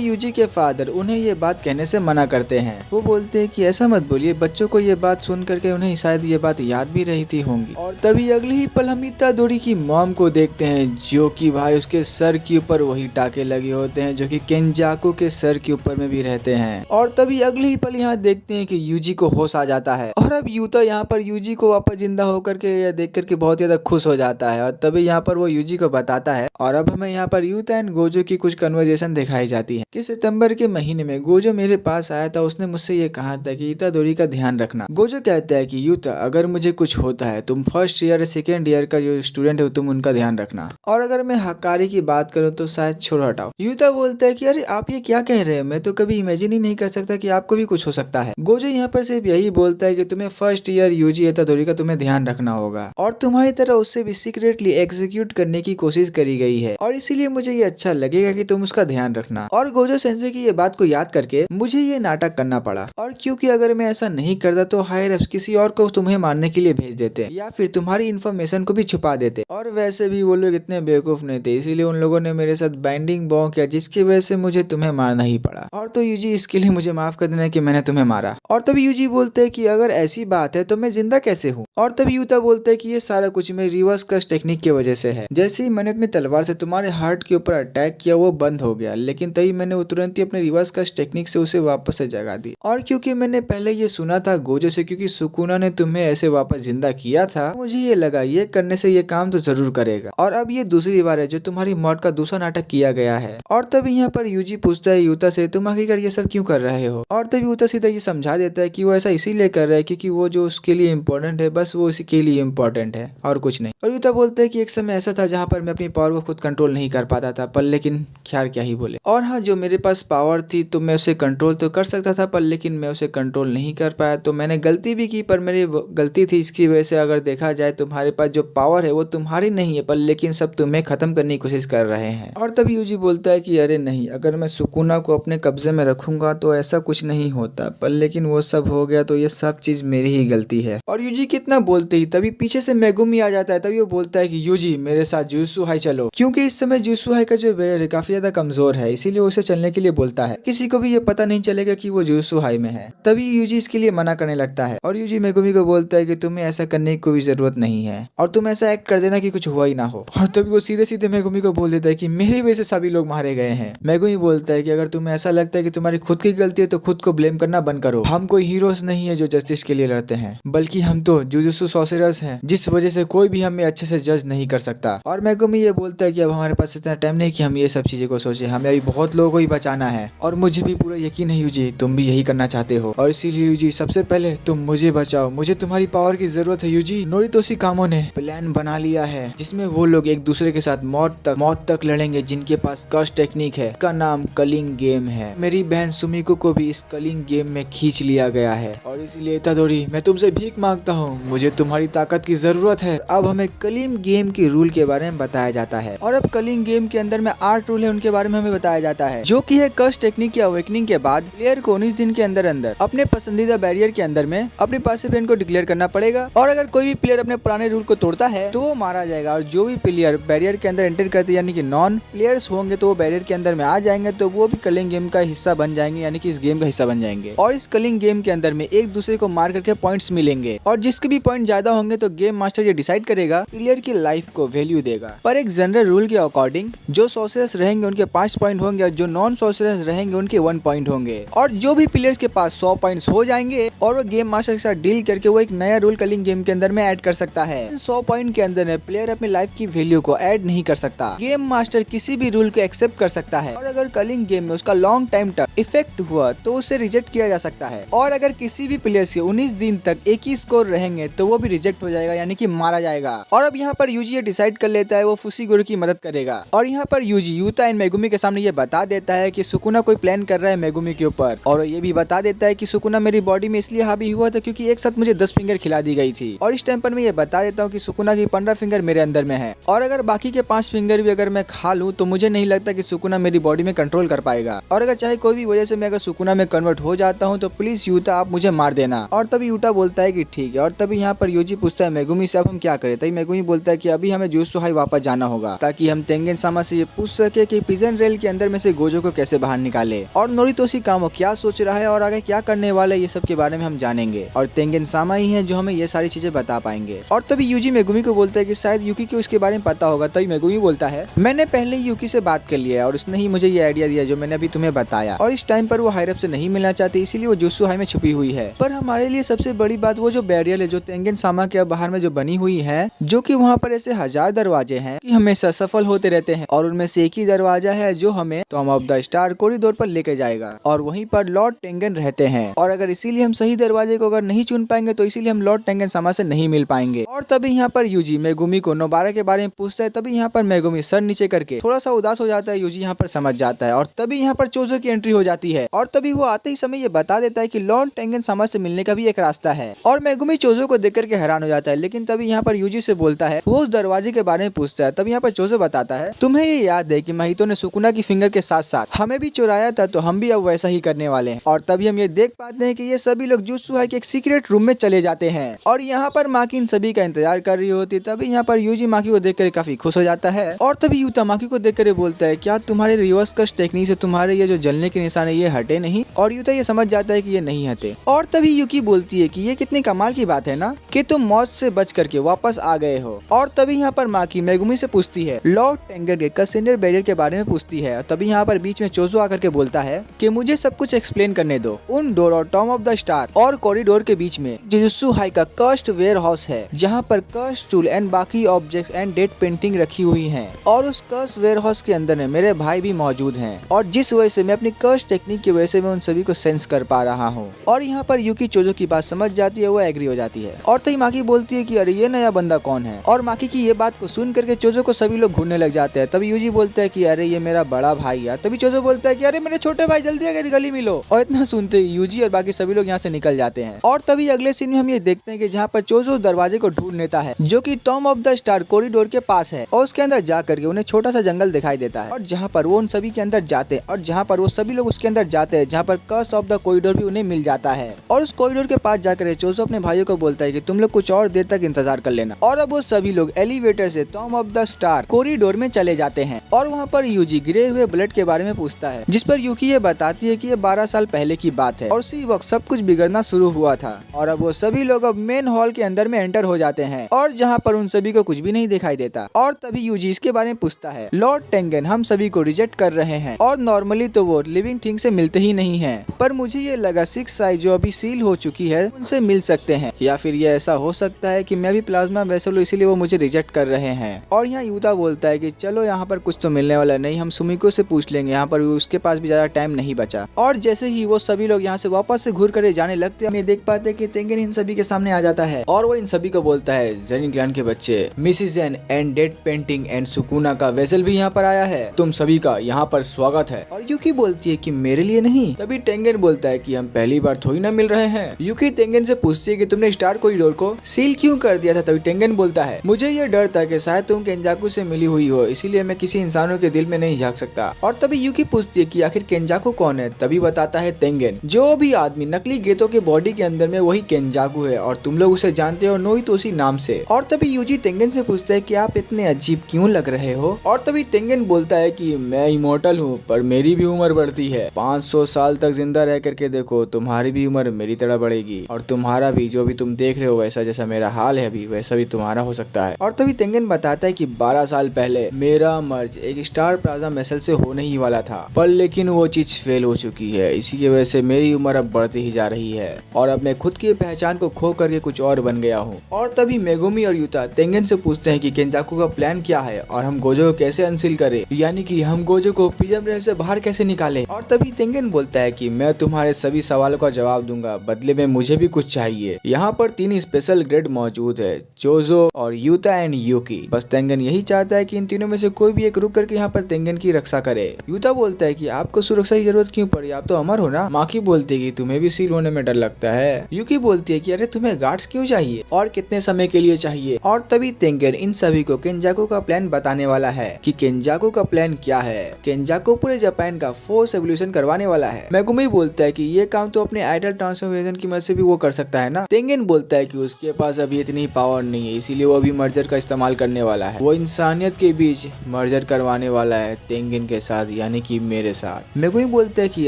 यूजी के फादर उन्हें ये बात कहने से मना करते हैं, वो बोलते हैं कि ऐसा मत बोलिए, बच्चों को ये बात सुन करके उन्हें शायद ये बात याद भी रहती होंगी। और तभी अगली ही पल हम इतादोरी की मॉम को देखते हैं जो कि भाई उसके सर के ऊपर वही टाके लगे होते हैं जो कि केंजाकू के सर के ऊपर में भी रहते हैं। और तभी अगली ही पल यहाँ देखते हैं कि यूजी को होश आ जाता है और अब यूता यहाँ पर यूजी को वापस जिंदा होकर के या देख करके बहुत ज्यादा खुश हो जाता है और तभी यहाँ पर वो यूजी को बताता है। और अब हमें यहाँ पर यूता एंड गोजो की कुछ कन्वर्सेशन दिखाई जाती है कि सितंबर के महीने में गोजो मेरे पास आया था, उसने मुझसे ये कहा था कि इतादोरी का ध्यान रखना। गोजो कहता है कि यूता अगर मुझे कुछ होता है तुम फर्स्ट ईयर सेकेंड ईयर का जो स्टूडेंट है तुम उनका ध्यान रखना और अगर मैं हकारी की बात करूँ तो शायद छोड़ो हटाओ। यूता बोलता है कि अरे आप ये क्या कह रहे हैं, मैं तो कभी इमेजिन ही नहीं कर सकता कि आपको भी कुछ हो सकता है। गोजो यहाँ पर सिर्फ यही बोलता है कि तुम्हें फर्स्ट ईयर यूजी इतादोरी का तुम्हें ध्यान रखना होगा और तुम्हारी तरह उससे भी सीक्रेटली एग्जीक्यूट करने की कोशिश करी गई है और इसीलिए मुझे ये अच्छा लगेगा कि तुम उसका ध्यान रखना। और गोजो सेंसे की ये बात को याद करके मुझे ये नाटक करना पड़ा और क्योंकि अगर मैं ऐसा नहीं करता तो हायर अप्स किसी और को तुम्हें मारने के लिए भेज देते या फिर तुम्हारी इन्फॉर्मेशन को भी छुपा देते और वैसे भी वो लोग इतने बेवकूफ नहीं थे, इसीलिए उन लोगों ने मेरे साथ बाइंडिंग बॉ किया जिसकी वजह से मुझे तुम्हें मारना ही पड़ा और तो यूजी इसके लिए मुझे माफ कर देना कि मैंने तुम्हें मारा। और तभी यूजी बोलते है कि अगर ऐसी बात है तो मैं जिंदा कैसे हूँ। और तभी यूता बोलते है कि ये सारा कुछ मेरी रिवर्स कर्स टेक्निक की वजह से है, जैसे ही मैंने अपनी तलवार से तुम्हारे हार्ट के ऊपर अटैक किया वो बंद हो गया लेकिन तभी मैंने तुरंत ही अपने रिवर्स कर्स टेक्निक से उसे वापस से जगा दी। और क्योंकि मैंने पहले ये सुना था गोजो से क्योंकि सुकुना ने तुम्हें ऐसे वापस जिंदा किया था, मुझे ये लगा ये करने से ये काम तो जरूर करेगा और अब ये दूसरी बार है जो तुम्हारी मौत का दूसरा नाटक किया गया है। और तभी यहाँ पर यूजी पूछता है यूता से तुम आखिरकार ये सब क्यों कर रहे हो और तभी यूता सीधा ये समझा देता है कि वो ऐसा इसीलिए कर रहा है क्योंकि वो जो उसके लिए इम्पोर्टेंट है बस वो उसी के लिए इम्पोर्टेंट है और कुछ नहीं। और यूता बोलता है कि एक समय ऐसा था जहाँ पर मैं अपनी पावर को खुद कंट्रोल नहीं कर पाता था पर लेकिन खैर क्या ही बोले, और हाँ जो मेरे पास पावर थी तो मैं उसे कंट्रोल तो कर सकता था पर लेकिन मैं उसे कंट्रोल नहीं कर पाया तो मैंने गलती भी की पर मेरी गलती थी, इसकी वजह से अगर देखा जाए तुम्हारे पास जो पावर है वो तुम्हारी नहीं है पर लेकिन सब तुम्हें खत्म करने की कोशिश कर रहे हैं। और तभी यूजी बोलता है कि अरे नहीं, अगर मैं सुकुना को अपने कब्जे में रखूंगा तो ऐसा कुछ नहीं होता पर लेकिन वो सब हो गया तो ये सब चीज मेरी ही गलती है। और यूजी कितना बोलते ही तभी पीछे से मेगुमी आ जाता है, तभी वो बोलता है कि यूजी मेरे साथ जुजुत्सु हाई चलो, क्योंकि इस समय जुजुत्सु हाई का जो वेयर है काफी ज्यादा कमजोर है इसीलिए उसे चलने के लिए बोलता है, किसी को भी ये पता नहीं चलेगा कि वो जुजुत्सु हाई में है। तभी यूजी इसके लिए मना करने लगता है और यूजी मेगुमी को बोलता है कि तुम्हें ऐसा करने की कोई जरूरत नहीं है और तुम ऐसा एक्ट कर देना कि कुछ हुआ ही ना हो। और तभी वो सीधे सीधे मेगुमी को बोल देता है कि मेरी वजह से सभी लोग मारे गए हैं। मेगुमी बोलता है कि अगर तुम्हें ऐसा लगता है कि तुम्हारी खुद की गलती है तो खुद को ब्लेम करना बंद करो, हम कोई हीरोज नहीं है जो जस्टिस के लिए लड़ते हैं बल्कि हम तो जुजुत्सु सॉर्सरर्स हैं जिस वजह से कोई भी हमें अच्छे से जज नहीं कर सकता। और मेगुमी ये बोलता है कि अब हमारे पास इतना टाइम नहीं कि हम ये सब चीजें को सोचे, हमें अभी बहुत लोगों को ही बचाना है और मुझे भी पूरा यकीन है यूजी तुम भी यही करना चाहते हो और इसीलिए यूजी सबसे पहले तुम मुझे बचाओ, मुझे तुम्हारी पावर की जरूरत है। यूजी नोरितोशी कामो ने प्लान बना लिया है जिसमें वो लोग एक दूसरे के साथ मौत तक लड़ेंगे जिनके पास कर्स टेक्निक है, का नाम कलिंग गेम है। मेरी बहन सुमिको को भी इस कलिंग गेम में खींच लिया गया है और इसीलिए इतादोरी मैं तुमसे भीख मांगता हूँ, मुझे तुम्हारी ताकत की जरूरत है। अब हमें कलिंग गेम के रूल के बारे में बताया जाता है और अब कलिंग गेम के अंदर में 8 रूल है उनके बारे में हमें बताया जाता है जो कि है कर्स टेक्निक की अवेकनिंग के बाद प्लेयर को 19 दिन के अंदर अपने पसंदीदा बैरियर के अंदर में अपने पासिव को डिक्लेयर करना पड़ेगा और अगर कोई भी प्लेयर अपने पुराने रूल को तोड़ता है तो वो मारा जाएगा और जो भी प्लेयर बैरियर के अंदर एंटर करते यानी कि नॉन प्लेयर्स होंगे तो वो बैरियर के अंदर में आ जाएंगे तो वो भी कलिंग गेम का हिस्सा बन जाएंगे यानी कि इस गेम का हिस्सा बन जाएंगे। और इस कलिंग गेम के अंदर में एक दूसरे को मार करके पॉइंट्स मिलेंगे और जिसके भी पॉइंट ज्यादा होंगे तो गेम मास्टर ये डिसाइड करेगा प्लेयर की लाइफ को वैल्यू देगा। पर एक जनरल रूल के अकॉर्डिंग जो सॉर्सरर्स रहेंगे रहेंगे उनके 5 पॉइंट होंगे और जो नॉन सॉर्सरर्स रहेंगे उनके 1 पॉइंट होंगे। और जो भी प्लेयर्स के पास 100 पॉइंट्स हो जाएंगे और वो गेम मास्टर के साथ डील करके वो एक नया रूल कलिंग गेम के अंदर में ऐड कर सकता है। 100 पॉइंट के अंदर में प्लेयर अपनी लाइफ की वैल्यू को ऐड नहीं कर सकता। गेम मास्टर किसी भी रूल को एक्सेप्ट कर सकता है और अगर कलिंग गेम में उसका लॉन्ग टाइम तक इफेक्ट हुआ तो उसे रिजेक्ट किया जा सकता है। और अगर किसी भी प्लेयर के 19 दिन तक एक ही स्कोर रहेंगे तो वो भी रिजेक्ट हो जाएगा, यानी कि मारा जाएगा। और अब यहाँ पर यूजी ये डिसाइड कर लेता है वो फुशीगुरु की मदद करेगा। और यहाँ पर यूजी यूता एंड मेगुमी के सामने ये बता देता है कि सुकुना कोई प्लान कर रहा है मेगुमी के ऊपर, और ये भी बता देता है कि सुकुना मेरी बॉडी में इसलिए हावी हुआ था क्योंकि एक साथ मुझे 10 फिंगर खिला दी गई थी। और इस टाइम पर मैं ये बता देता हूँ कि सुकुना की 15 फिंगर मेरे अंदर में है और अगर बाकी के 5 फिंगर भी अगर मैं खा लूँ तो मुझे नहीं लगता कि सुकुना मेरी बॉडी में कंट्रोल कर पाएगा। और अगर चाहे कोई भी वजह से मैं अगर सुकुना में कन्वर्ट हो जाता हूँ तो प्लीज यूता आप मुझे मार देना। और तभी यूता बोलता है कि ठीक है। और तभी यहाँ पर यूजी पूछता है मेगुमी से अब हम क्या करें। तभी मेगुमी बोलता है कि अभी हमें जुजुत्सु हाई वापस जाना होगा ताकि हम तेंगेन सामा से ये पूछ सके कि प्रिजन रेल के अंदर में से गोजो को कैसे बाहर निकाले। और नोरितोशी कामो क्या सोच रहा है और आगे क्या करने वाला है ये सब के बारे में हम जानेंगे और तेंगेन सामा ही है जो हमें ये सारी चीजें बता पाएंगे। और तभी यूजी मेगुमी को बोलता है कि शायद यूकी को इसके बारे में पता होगा। तभी मेगुमी बोलता है मैंने पहले ही यूकी से बात कर लिया है और उसने ही मुझे ये आइडिया दिया जो मैंने अभी तुम्हें बताया। और इस टाइम पर वो हायरप से नहीं मिलना चाहती इसीलिए वो जुजुत्सु हाई में छुपी हुई है। पर हमारे लिए सबसे बड़ी बात वो जो बैरियर है जो तेंगेन सामा के बाहर में जो बनी हुई है, जो कि वहाँ पर ऐसे 1000 दरवाजे हैं कि हमेशा सफल होते रहते हैं और उनमें से एक ही दरवाजा है जो हमें Tom of the star corridor पर लेके जाएगा और वहीं पर लॉर्ड टेंगन रहते हैं। और अगर इसीलिए हम सही दरवाजे को अगर नहीं चुन पाएंगे तो इसीलिए हम लॉर्ड टेंगन सामा से नहीं मिल पाएंगे। और तभी यहाँ पर यूजी मेगुमी को नोबारा के बारे में पूछता है। तभी यहाँ पर मेगुमी सर नीचे करके थोड़ा सा उदास हो जाता है। यूजी यहाँ पर समझ जाता है और तभी यहाँ पर चोजो की एंट्री हो जाती है और तभी वो आते ही समय ये बता देता है कि लॉर्ड टेंगन सामा से मिलने का भी एक रास्ता है। और मेगुमी चोजो को देख करके हैरान हो जाता है। लेकिन तभी यहाँ पर यूजी से बोलता है, वो उस दरवाजे के बारे में पूछता है। तब यहाँ पर चोजो बताता है तुम्हें ये याद है कि महितो ने सुकुना की फिंगर के साथ साथ हमें भी चुराया था, तो हम भी अब वैसा ही करने वाले हैं। और तभी हम ये देख पाते हैं कि ये सभी लोग जुजुत्सु हाई के एक सीक्रेट रूम में चले जाते हैं और यहाँ पर माकी इन सभी का इंतजार कर रही होती है। तभी यहाँ पर यूजी माकी को देख कर काफी खुश हो जाता है और तभी यूता माकी को देख कर बोलता है क्या तुम्हारे रिवर्स कस्ट टेक्निक से तुम्हारे ये जो जलने के निशान है ये हटे नहीं। और यूता ये समझ जाता है कि ये नहीं हटे। और तभी यूकी बोलती है कि ये कितनी कमाल की बात है ना कि तुम मौत से बच करके वापस आ गए हो। और तभी यहाँ पर माकी मेगुमी से पूछती है लॉर्ड टेंगन के कसेंडर बैरियर के बारे में पूछती है। तभी यहाँ पर बीच में चोजो आकर के बोलता है कि मुझे सब कुछ एक्सप्लेन करने दो। उन डोर और टॉम ऑफ द स्टार और कॉरिडोर के बीच में जुजुत्सु हाई का कर्स्ड वेयर हाउस है जहाँ पर कर्स्ड टूल एंड बाकी ऑब्जेक्ट्स एंड डेड पेंटिंग रखी हुई हैं। और उस कर्स्ड वेयर हाउस के अंदर में मेरे भाई भी मौजूद हैं और जिस वजह से मैं अपनी कर्स्ड टेक्निक की वजह से मैं उन सभी को सेंस कर पा रहा हूँ। और यहाँ पर यूकी चोजो की बात समझ जाती है, वो एग्री हो जाती है। और तभी माकी बोलती है कि अरे ये नया बंदा कौन है। और माकी की ये बात को सुन करके चोजो को सभी लोग घूरने लग जाते हैं। तभी यूजी बोलता है कि अरे ये मेरा बड़ा भाई है। तभी चोजो बोलता है कि अरे मेरे छोटे भाई जल्दी अगर गली मिलो। और इतना सुनते ही यूजी और बाकी सभी लोग यहाँ से निकल जाते हैं। और तभी अगले सीन में हम ये देखते हैं कि जहाँ पर चोजो दरवाजे को ढूंढ लेता है जो कि Tom of the star corridor के पास है और उसके अंदर जा करके उन्हें छोटा सा जंगल दिखाई देता है और जहाँ पर वो उन सभी के अंदर जाते हैं और जहाँ पर वो सभी लोग उसके अंदर जाते हैं जहाँ पर कर्स ऑफ द कॉरिडोर भी उन्हें मिल जाता है। और उस कॉरिडोर के पास जाकर चोजो अपने भाइयों को बोलता है कि तुम लोग कुछ और देर तक इंतजार कर लेना। और अब वो सभी लोग एलिवेटर से Tom of the star corridor में चले जाते हैं और वहाँ पर यूजी गिरे हुए ब्लड के बारे में पूछता है जिस पर यूकी ये बताती है कि ये 12 साल पहले की बात है और उसी वक्त सब कुछ बिगड़ना शुरू हुआ था। और अब वो सभी लोग अब मेन हॉल के अंदर में एंटर हो जाते हैं और जहाँ पर उन सभी को कुछ भी नहीं दिखाई देता। और तभी यूजी इसके बारे में पूछता है लॉर्ड टेंगन हम सभी को रिजेक्ट कर रहे हैं और नॉर्मली तो वो लिविंग थिंग से मिलते ही नहीं है, पर मुझे ये लगा 6 साइज जो अभी सील हो चुकी है उनसे मिल सकते हैं, या फिर ये ऐसा हो सकता है कि मैं भी प्लाज्मा वेसल हूं इसीलिए वो मुझे रिजेक्ट कर रहे हैं। और यहाँ यूता बोलता है कि चलो यहाँ पर कुछ तो मिलने वाला नहीं, हम सुमिको से पूछ लेंगे, यहाँ पर उसके पास भी ज्यादा टाइम नहीं बचा। और जैसे ही वो सभी लोग यहाँ से वापस से घूर कर जाने लगते हैं हम ये देख पाते हैं कि तेंगेन इन सभी के सामने आ जाता है और वो इन सभी को बोलता है जेनिन क्लैन के बच्चे मिसिस जेन and dead painting and Sukuna का वेसल भी यहाँ पर आया है, तुम सभी का यहाँ पर स्वागत है। और यूकी बोलती है कि मेरे लिए नहीं। तभी टेंगेन बोलता है कि हम पहली बार थोड़ी ना मिल रहे हैं। यूकी टेंगेन से पूछती है कि तुमने स्टार कॉरिडोर को सील क्यों कर दिया था। तभी टेंगेन बोलता है मुझे ये डर था कि शायद तुम केंजाकू से मिली हुई हो, इसीलिए मैं किसी इंसानों के दिल में नहीं झांक सकता। और तभी यूकी पूछती है कि आखिर केंजाकू कौन है। तभी बताता है टेंगेन जो भी आदमी नकली गेतो के बॉडी के अंदर में वही केंजाकू है और तुम लोग उसे जानते हो नोइतोशी नाम से। और तभी यूजी टेंगेन से पूछता है कि आप इतने अजीब क्यों लग रहे हो। और तभी टेंगेन बोलता है कि मैं इमोर्टल हूँ पर मेरी भी उम्र बढ़ती है, 500 साल तक जिंदा रह करके देखो, तुम्हारी भी उम्र मेरी तरह बढ़ेगी और तुम्हारा भी जो भी तुम देख रहे हो वैसा जैसा मेरा हाल है अभी वैसा भी तुम्हारा हो सकता है। और तभी टेंगेन बताता है कि 12 साल पहले मेरा मर्ज एक स्टार स्टार प्लाजा मेसल से होने ही वाला था, पर लेकिन वो चीज फेल हो चुकी है। इसी की वजह से मेरी उम्र अब बढ़ती ही जा रही है और अब मैं खुद की पहचान को खो करके कुछ और बन गया हूँ। और तभी मेगुमी और यूता तेंगन से पूछते हैं कि केंजाकू का प्लान क्या है और हम गोजो को कैसे अनसील करें, यानी कि हम गोजो को प्रिज्म रेल से बाहर कैसे निकालें। और तभी तेंगन बोलता है कि मैं तुम्हारे सभी सवालों का जवाब दूंगा, बदले में मुझे भी कुछ चाहिए। यहाँ पर 3 स्पेशल ग्रेड मौजूद है, जोजो और यूता एंड यूकी। बस तेंगन यही चाहता है कि इन तीनों में से कोई भी एक रुक करके यहाँ पर तेंगन की रक्षा करे। यूता बोलता है कि आपको सुरक्षा की जरूरत क्यों पड़ी, आप तो अमर हो ना। माकी बोलती है कि तुम्हें भी सील होने में डर लगता है। यूकी बोलती है कि अरे तुम्हें गार्ड्स क्यों चाहिए और कितने समय के लिए चाहिए। और तभी तेंगन इन सभी को केंजाकू का प्लान बताने वाला है कि केंजाकू का प्लान क्या है। केंजाकू पूरे जापान का फोर्स एवोल्यूशन करवाने वाला है। मेगुमी बोलता है कि ये काम तो अपने आइडल ट्रांसफॉर्मेशन की मदद से भी वो कर सकता है ना। तेंगन बोलता है कि उसके पास अभी इतनी पावर नहीं है, इसीलिए वो अभी मर्जर का इस्तेमाल करने वाला है। वो इंसानियत के बीच मर्जर करवाने वाला है तेंगन के साथ, यानी कि मेरे साथ। मेगुमी बोलता है कि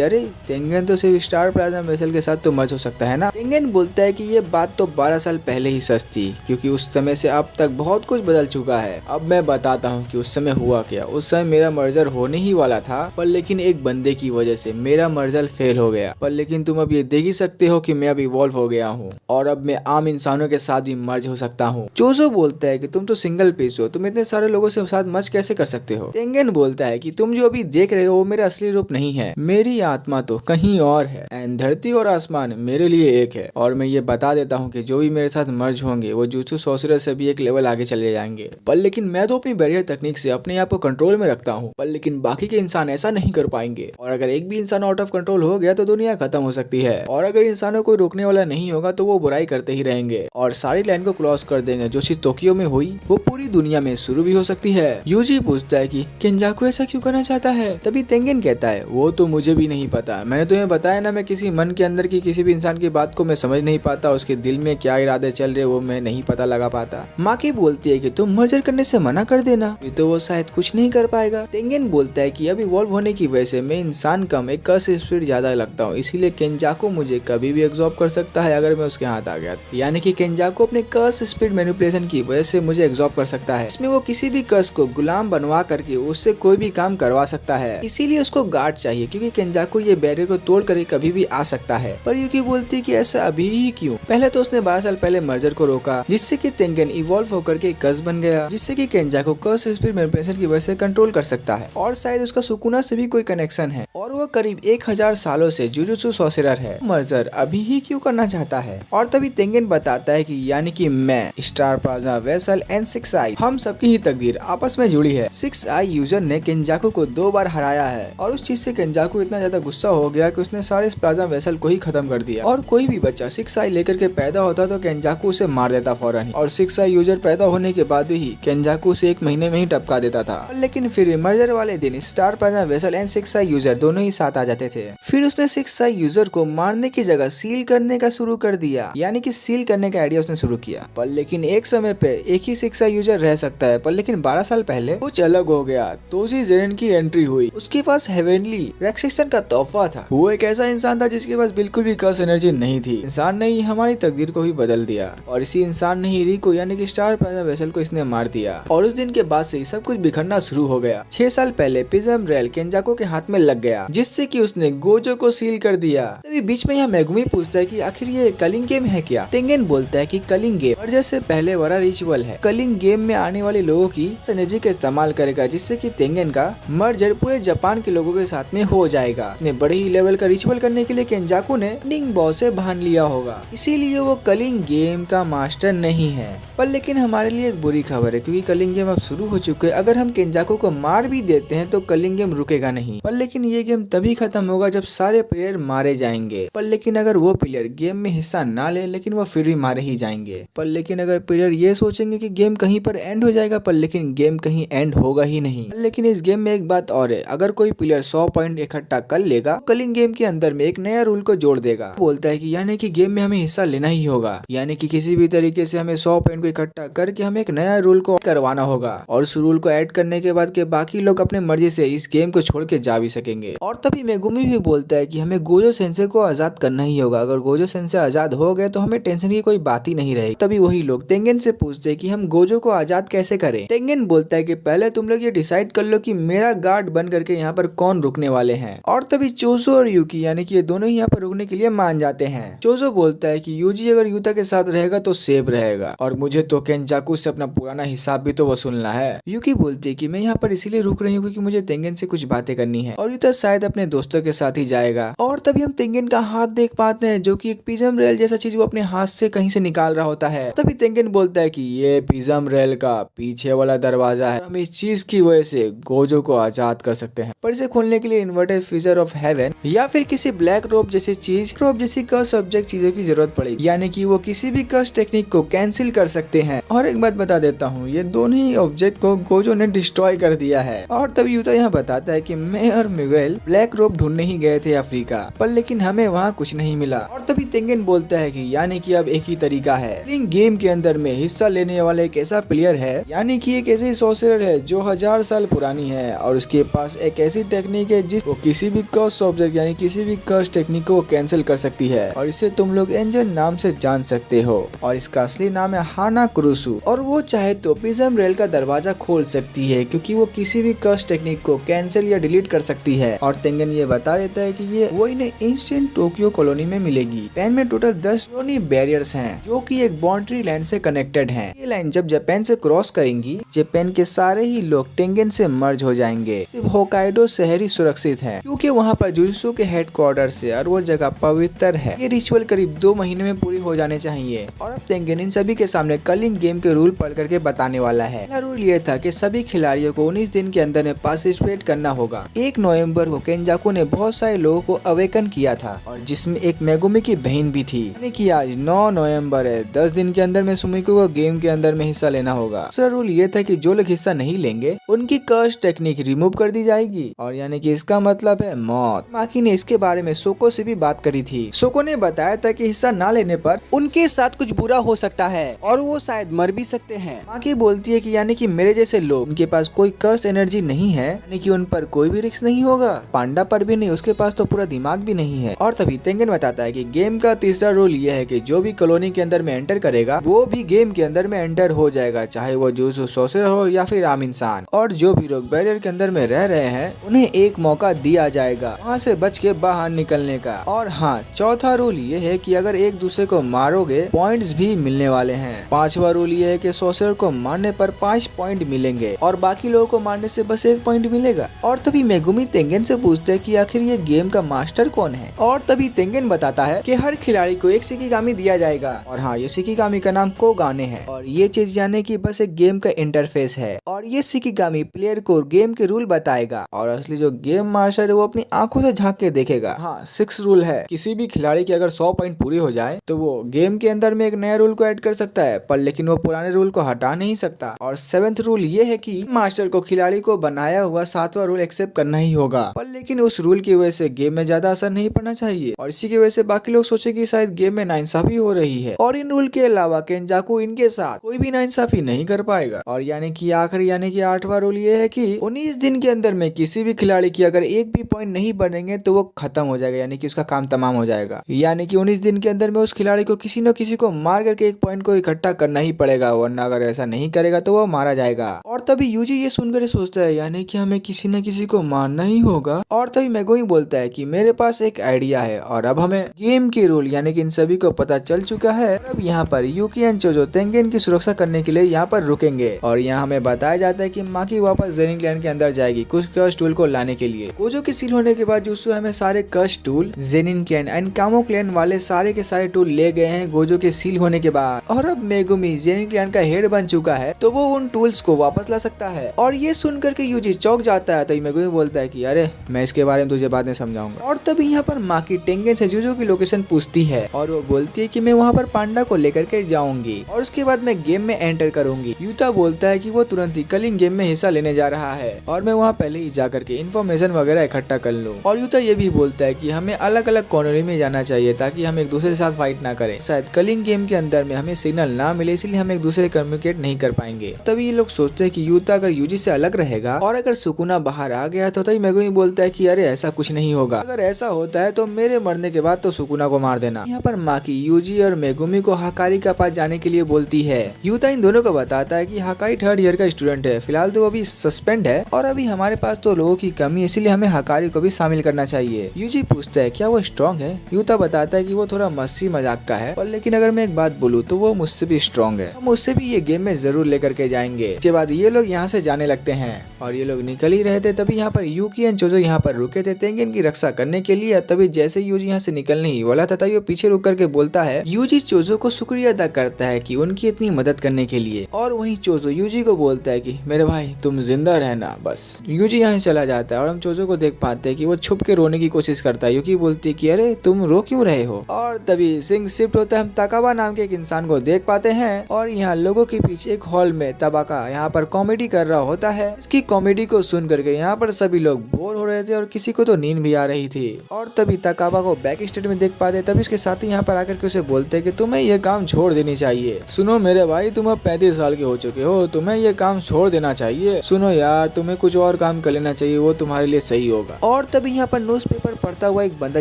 अरे तेंगन तो सिर्फ स्टार प्लाजा मेसल के साथ तो मर्ज हो सकता है ना। तेंगन बोलता है कि ये बात तो 12 साल पहले ही सच थी, क्योंकि उस समय से अब तक बहुत कुछ बदल चुका है। अब मैं बताता हूँ कि उस समय हुआ क्या। उस समय मेरा मर्जर होने ही वाला था, पर लेकिन एक बंदे की वजह से मेरा मर्जर फेल हो गया। पर लेकिन तुम अब ये देख ही सकते हो कि मैं अब इवॉल्व हो गया हूँ और अब मैं आम इंसानों के साथ भी मर्ज हो सकता हूँ। जोजो बोलता है कि तुम तो सिंगल पीस हो, तुम इतने सारे लोगों से साथ मर्ज कैसे कर सकते हो। तेंगन बोलता है कि तुम जो अभी देख रहे हो वो मेरा असली रूप नहीं है, मेरी आत्मा तो कहीं और है एंड धरती और आसमान मेरे लिए एक है। और मैं ये बता देता हूँ कि जो भी मेरे साथ मर्ज होंगे वो जुत्सु सोर्सरर से भी एक लेवल आगे चले जाएंगे। पर लेकिन मैं तो अपनी बैरियर तकनीक से अपने आप को कंट्रोल में रखता हूँ, पर लेकिन बाकी के इंसान ऐसा नहीं कर पाएंगे। और अगर एक भी इंसान आउट ऑफ कंट्रोल हो गया तो दुनिया खत्म हो सकती है। और अगर इंसानों को रोकने वाला नहीं होगा तो वो बुराई करते ही रहेंगे और सारी लाइन को क्रॉस कर देंगे। जो चीज टोक्यो में हुई वो पूरी दुनिया में शुरू भी हो सकती है। यूजी पूछता है कि केंजाकू ऐसा क्यों करना चाहता है। तभी तेंगन कहता है वो तो मुझे भी नहीं पता, मैंने तुम्हें बताया ना, मैं किसी मन के अंदर की किसी भी इंसान की बात को मैं समझ नहीं पाता, उसके दिल में क्या इरादे चल रहे वो मैं नहीं पता लगा पाता। माकी बोलती है कि तुम मर्जर करने से मना कर देना, ये तो वो शायद कुछ नहीं कर पाएगा। तेंगन बोलता है कि अब इवॉल्व होने की वजह से मैं इंसान कम एक कर्स स्पिरिट ज्यादा लगता हूँ, इसीलिए केंजाकू मुझे कभी भी एब्जॉर्ब कर सकता है अगर मैं उसके हाथ आ गया। यानी कि केंजाकू अपने कर्स स्पिरिट मैनिपुलेशन की वजह से मुझे एब्जॉर्ब कर सकता है। इसमें वो किसी भी कर्स को गुलाम बनवा करके उससे कोई भी काम करवा सकता है। इसीलिए उसको गार्ड चाहिए, क्योंकि केंजाकू ये बैरियर को तोड़ कर कभी भी आ सकता है। पर यूकी बोलती है कि ऐसा अभी ही क्यों, पहले तो उसने 12 साल पहले मर्जर को रोका, जिससे कि तेंगन इवॉल्व होकर के कर्स बन गया, जिससे कि केंजाकू कर्स स्पिरिट मैनिपुलेशन की वजह से कंट्रोल कर सकता है। और शायद उसका सुकुना से भी कोई कनेक्शन है और वो करीब 1000 सालों से जुजुत्सु सोर्सरर है। मर्जर अभी ही क्यों करना चाहता है। और तभी तेंगन बताता है कि यानी कि मैं, स्टार प्लाजा वेसल एंड 6 आई, हम सबकी ही तकदीर आपस में जुड़ी है। 6 आई यूजर ने केंजाकू को 2 बार हराया है और उस चीज से केंजाकू इतना ज्यादा गुस्सा हो गया कि उसने सारे प्लाजा वेसल को ही खत्म कर दिया। और कोई भी बच्चा 6 आई लेकर के पैदा होता तो केंजाकू उसे मार देता फौरन ही। और 6 आई यूजर पैदा होने के बाद ही केंजाकू से 1 महीने में ही टपका देता था। लेकिन फिर मर्जर वाले दिन star plaza vessel and 6 I user दोनों ही साथ आ जाते थे। फिर उसने 6 आई यूजर को मारने की जगह सील करने का शुरू कर दिया, यानी कि सील करने का आइडिया उसने शुरू किया। पर लेकिन एक समय पे एक ही 6 आई यूजर रह सकता है, पर लेकिन 12 साल पहले कुछ अलग हो गया। तोजी जेरन की एंट्री हुई, उसके पास हेवेनली रेक्सेशन का तोहफा था। वो एक ऐसा इंसान था जिसके पास बिल्कुल भी कर्स एनर्जी नहीं थी। इंसान ने ही हमारी तकदीर को भी बदल दिया और इसी इंसान ने ही रिको यानी कि स्टार प्लाजा वेसल को इसने मार दिया। और उस दिन के बाद से सब कुछ बिखरना शुरू हो गया। 6 साल पहले प्रिज्म रेल केंजाकू के हाथ में लग गया, जिससे कि उसने गोजो को सील कर दिया। तभी बीच में यहाँ मेगुमी पूछता है कि आखिर ये कलिंग गेम है क्या। तेंगन बोलता है कि कलिंग गेम मर्जर से पहले बड़ा रिचुअल है। कलिंग गेम में आने वाले लोगों की एनर्जी का इस्तेमाल करेगा, जिससे कि तेंगन का मर्जर पूरे जापान के लोगों के साथ में हो जाएगा। इतने बड़े ही लेवल का रिचुअल करने के लिए केंजाकू ने निंग बॉस से भान लिया होगा, इसीलिए वो कलिंग गेम का मास्टर नहीं है। पर लेकिन हमारे लिए एक बुरी खबर है, क्योंकि कलिंग गेम अब शुरू हो चुके हैं। अगर हम केंजाकू को मार भी देते हैं तो कलिंग गेम रुकेगा नहीं। पर लेकिन ये गेम तभी खत्म होगा जब सारे प्लेयर मारे जाएंगे। पर लेकिन अगर वो प्लेयर गेम में हिस्सा ना ले, लेकिन वो फिर भी मारे ही जाएंगे। पर लेकिन अगर प्लेयर ये सोचेंगे कि गेम कहीं पर एंड हो जाएगा, पर लेकिन गेम कहीं एंड होगा ही नहीं। लेकिन इस गेम में एक बात और है, अगर कोई प्लेयर 100 पॉइंट इकट्ठा कर लेगा, कलिंग गेम के अंदर में एक नया रूल को जोड़ देगा। बोलता है कि यानी कि गेम में हमें हिस्सा लेना ही होगा, यानी कि किसी भी तरीके से हमें 100 पॉइंट को इकट्ठा करके हमें एक नया रूल को करवाना होगा। और उस रूल को ऐड करने के बाद के बाकी लोग अपने मर्जी से इस गेम को छोड़ के जा भी सकेंगे। और तभी मेगुमी भी बोलता है कि हमें गोजो सेंसे को आजाद करना ही होगा। अगर गोजो सेंसे आजाद हो गए तो हमें टेंशन की कोई बात ही नहीं रहेगी। तभी वही लोग तेंगन से पूछते हैं कि हम गोजो को आजाद कैसे करें। तेंगन बोलता है कि पहले तुम लोग ये डिसाइड डिसाइड कर लो कि मेरा गार्ड बन करके यहाँ पर कौन रुकने वाले हैं। और तभी चोजो और यूकी यानी कि ये दोनों ही यहाँ पर रुकने के लिए मान जाते हैं। चोजो बोलता है कि यूजी अगर यूता के साथ रहेगा तो सेफ रहेगा और मुझे तो केंजाकू से अपना पुराना हिसाब भी तो वसूलना है। यूकी बोलती है कि मैं यहाँ पर इसीलिए रुक रही हूँ क्योंकि मुझे तेंगेन से कुछ बातें करनी है और यूता शायद अपने दोस्तों के साथ ही जाएगा। और तभी हम तेंगेन का हाथ देख पाते हैं जो कि एक पिज्म रेल जैसा चीज वो अपने हाथ से कहीं से निकाल रहा होता है। तभी तेंगेन बोलता है कि ये पिज्म रेल का पीछे वाला दरवाजा है, हम इस चीज की वजह से गोजो को आजाद कर सकते हैं, पर इसे खोलने के लिए इन्वर्टेड फीचर ऑफ हेवन या फिर किसी ब्लैक रोप जैसी कर्स ऑब्जेक्ट चीजों की जरूरत पड़ेगी, यानी कि वो किसी भी कर्स टेक्निक को कैंसिल कर सकते हैं। और एक बात बता देता हूँ, ये दोनों ही ऑब्जेक्ट को गोजो ने डिस्ट्रॉय कर दिया है। और तभी यूता यहाँ बताता है कि मैं और मिगुएल ब्लैक रोप ढूंढने ही गए थे अफ्रीका पर, लेकिन हमें वहाँ कुछ नहीं मिला। और तभी तेंगेन बोलता है कि यानी कि अब एक ही तरीका है, गेम के अंदर में हिस्सा लेने वाला एक ऐसा प्लेयर है, यानी कि एक ऐसी सोर्सरर है जो 1000 साल पुरानी है और उसके पास एक ऐसी टेक्निक है जिस वो किसी भी कर्स ऑब्जेक्ट यानी किसी भी कर्स टेक्निक को कैंसिल कर सकती है और इसे तुम लोग एंजल नाम से जान सकते हो और इसका असली नाम है हाना कुरुसु। और वो चाहे तो पिज्म रेल का दरवाजा खोल सकती है क्योंकि वो किसी भी कर्स टेक्निक को कैंसिल या डिलीट कर सकती है। और तेंगेन ये बता देता है कि ये वो इन्हें इंस्टेंट टोक्यो कॉलोनी में मिलेगी। पैन में टोटल 10 कॉलोनी बैरियर्स हैं जो कि एक बाउंड्री लाइन से कनेक्टेड हैं। ये लाइन जब जापान से क्रॉस करेंगी, जापान के सारे ही लोग टेंगेन से मर्ज हो जाएंगे। सिर्फ होकाइडो शहरी सुरक्षित है क्योंकि वहाँ पर जुजुत्सु के हेडक्वार्टर से और वो जगह पवित्र है। ये रिचुअल करीब 2 महीने में पूरी हो जाने चाहिए। और अब तेंगेन इन सभी के सामने कलिंग गेम के रूल पढ़ करके बताने वाला है। पहला रूल ये था कि सभी खिलाड़ियों को 19 दिन के अंदर में पार्टिसिपेट करना होगा। 1 नवंबर को केंजाकू ने बहुत सारे लोगों को अवेकन किया था और जिसमें एक मेगुमी की बहन भी थी, यानी कि आज 9 नवंबर है। 10 दिन के अंदर में सुमिको को गेम के अंदर में हिस्सा लेना होगा। दूसरा रूल ये था कि जो लोग हिस्सा नहीं लेंगे उनकी कर्स टेक्निक रिमूव कर दी जाएगी और यानी कि इसका मतलब है मौत। माकी ने इसके बारे में सोको से भी बात करी थी। सोको ने बताया था कि हिस्सा ना लेने पर उनके साथ कुछ बुरा हो सकता है और वो शायद मर भी सकते हैं। माकी बोलती है कि यानी कि मेरे जैसे लोग, उनके पास कोई कर्स एनर्जी नहीं है, यानी कि उन पर कोई भी रिस्क नहीं होगा। पांडा पर भी नहीं, उसके पास तो पूरा दिमाग भी नहीं है। और तभी तेंगेन बताता है कि गेम का तीसरा रूल ये है कि जो भी कॉलोनी के अंदर में एंटर करेगा वो भी गेम के अंदर में एंटर हो जाएगा, चाहे वो जुजुत्सु सोर्सरर हो या फिर आम इंसान। और जो भी लोग बैरियर के अंदर में रह रहे हैं उन्हें एक मौका दिया जाएगा वहाँ से बच के बाहर निकलने का। और हाँ, चौथा रूल ये है कि अगर एक दूसरे को मारोगे पॉइंट्स भी मिलने वाले हैं। 5वां रूल ये है कि सोर्सरर को मारने पर 5 पॉइंट मिलेंगे और बाकी लोगों को मारने से बस 1 पॉइंट मिलेगा। और तभी मेगुमी तेंगेन से पूछते है कि आखिर ये गेम का मास्टर कौन है। और तभी तेंगेन बताता है कि हर खिलाड़ी को एक शिकिगामी दिया जाएगा और हाँ, ये शिकिगामी का नाम कोगाने है और ये चीज यानी कि बस एक गेम का इंटरफेस है और ये शिकिगामी प्लेयर को गेम के रूल बताएगा और असली जो गेम मास्टर है वो अपनी आंखों से झांक के देखेगा। हाँ, 6 रूल है, किसी भी खिलाड़ी की अगर 100 पॉइंट पूरी हो जाए तो वो गेम के अंदर में एक नया रूल को ऐड कर सकता है, पर लेकिन वो पुराने रूल को हटा नहीं सकता। और 7th रूल ये है कि मास्टर को खिलाड़ी को बनाया हुआ 7वां रूल एक्सेप्ट करना ही होगा, पर लेकिन उस रूल की वजह से गेम में ज्यादा असर नहीं पड़ना चाहिए और इसी की वजह से बाकी लोग सोचे कि शायद गेम में नाइंसाफी हो रही है। और इन रूल के अलावा केंजाकू इनके साथ कोई भी नाइंसाफी नहीं कर पाएगा। और यानी कि आखिरी यानी कि 8वां रूल ये है कि 19 दिन के अंदर में किसी भी खिलाड़ी की अगर एक भी पॉइंट नहीं बनेंगे तो वो खत्म हो जाएगा, यानी कि उसका काम तमाम हो जाएगा। यानी कि 19 दिन के अंदर में उस खिलाड़ी को किसी न किसी को मार करके एक पॉइंट को इकट्ठा करना ही पड़ेगा, वरना अगर ऐसा नहीं करेगा तो वो मारा जाएगा। और तभी यूजी ये सुनकर सोचता है यानी कि हमें किसी न किसी को मारना ही होगा। और तभी मेगुमी बोलता है कि मेरे पास एक आइडिया है और अब हमें गेम के रूल यानी कि इन सभी को पता चल चुका है। अब यहाँ पर यूकी एंड चोजो तेंगेन की सुरक्षा करने के लिए यहाँ पर रुकेंगे और यहाँ हमें बताया जाता है कि माकी वापस जेनिन क्लैन के अंदर जाएगी कुछ कर्स टूल को लाने के लिए। गोजो के सील होने के बाद जुजुत्सु हमें सारे कर्स टूल जेनिन क्लैन एंड कामो क्लैन वाले सारे के सारे टूल ले गए हैं गोजो के सील होने के बाद। और अब मेगुमी जेनिन क्लैन का हेड बन चुका है तो वो उन टूल्स को वापस ला सकता है। और ये सुनकर के यूजी चौंक जाता है तो मेगुमी बोलता है कि अरे मैं इसके बारे में तुझे बाद में समझाऊंगा। और तभी यहाँ पर माकी टेंगेन से जुजो की लोकेशन पूछती है और वो बोलती है कि मैं वहाँ पर पांडा को लेकर के जाऊंगी और उसके बाद मैं गेम में एंटर करूंगी। यूता बोलता है कि वो तुरंत ही कलिंग गेम में हिस्सा लेने जा रहा है और मैं वहाँ पहले ही जा करके इन्फॉर्मेशन वगैरह इकट्ठा कर लूँ। और यूता ये भी बोलता है कि हमें अलग अलग कॉर्नर में जाना चाहिए ताकि हम एक दूसरे के साथ फाइट ना करें। शायद कलिंग गेम के अंदर में हमें सिग्नल ना मिले इसलिए हम एक दूसरे से कम्युनिकेट नहीं कर पाएंगे। तभी ये लोग सोचते हैं कि यूता अगर यूजी से अलग रहेगा और अगर सुकुना बाहर आ गया तो तभी मेगुमी बोलता है कि अरे ऐसा कुछ नहीं होगा, अगर ऐसा होता है तो मेरे मरने के बाद तो सुकुना को मार देना। यहाँ पर माकी यूजी और मेगुमी को हाकारी का पास जाने के लिए बोलती है। यूता इन दोनों को बताता है कि हाकारी 3rd ईयर का स्टूडेंट है, फिलहाल तो वो अभी सस्पेंड है और अभी हमारे पास तो लोगों की कमी है, इसीलिए हमें हकारी को भी शामिल करना चाहिए। यूजी पूछता है क्या वो स्ट्रॉन्ग है? यूता बताता है कि वो थोड़ा मस्ती मजाक का है, पर लेकिन अगर मैं एक बात बोलूँ तो वो मुझसे भी स्ट्रॉन्ग है, हम उससे भी ये गेम में जरूर लेकर के जाएंगे। इसके बाद ये लोग यहाँ से जाने लगते हैं और ये लोग निकल ही रहे थे, तभी यहाँ पर यूकी एंड चोजो यहाँ पर रुके थे तेंगिन की रक्षा करने के लिए। तभी जैसे यूजी यहाँ से निकलने ही वाला था, तभी वो पीछे रुक करके बोलता है। यूजी चोजो को शुक्रिया अदा करता है कि उनकी इतनी मदद करने के लिए, और वहीं चोजो यूजी को बोलता है कि मेरे भाई तुम जिंदा रहना बस। यूजी यहाँ चला जाता है और हम चोजो को देख पाते हैं कि वो छुप के रोने की कोशिश करता है। यूकी बोलती है कि अरे तुम रो क्यों रहे हो? और तभी सिंह शिफ्ट होता है, हम ताकाबा नाम के एक इंसान को देख पाते हैं और यहाँ लोगों के पीछे एक हॉल में तबाका यहाँ पर कॉमेडी कर रहा होता है। इसकी कॉमेडी को सुन करके यहाँ पर सभी लोग बोर हो रहे थे और किसी को तो नींद भी आ रही थी। और तभी ताकाबा को बैक स्टेट में देख पाते, तभी उसके साथी यहाँ पर आकर के उसे बोलते कि तुम्हें ये काम छोड़ देनी चाहिए। सुनो मेरे भाई, तुम अब 35 साल के हो चुके हो, तुम्हें ये काम छोड़ देना चाहिए। सुनो यार, तुम्हें कुछ और काम कर लेना चाहिए, वो तुम्हारे लिए सही होगा। और तभी यहाँ पर न्यूज़पेपर पढ़ता हुआ एक बंदा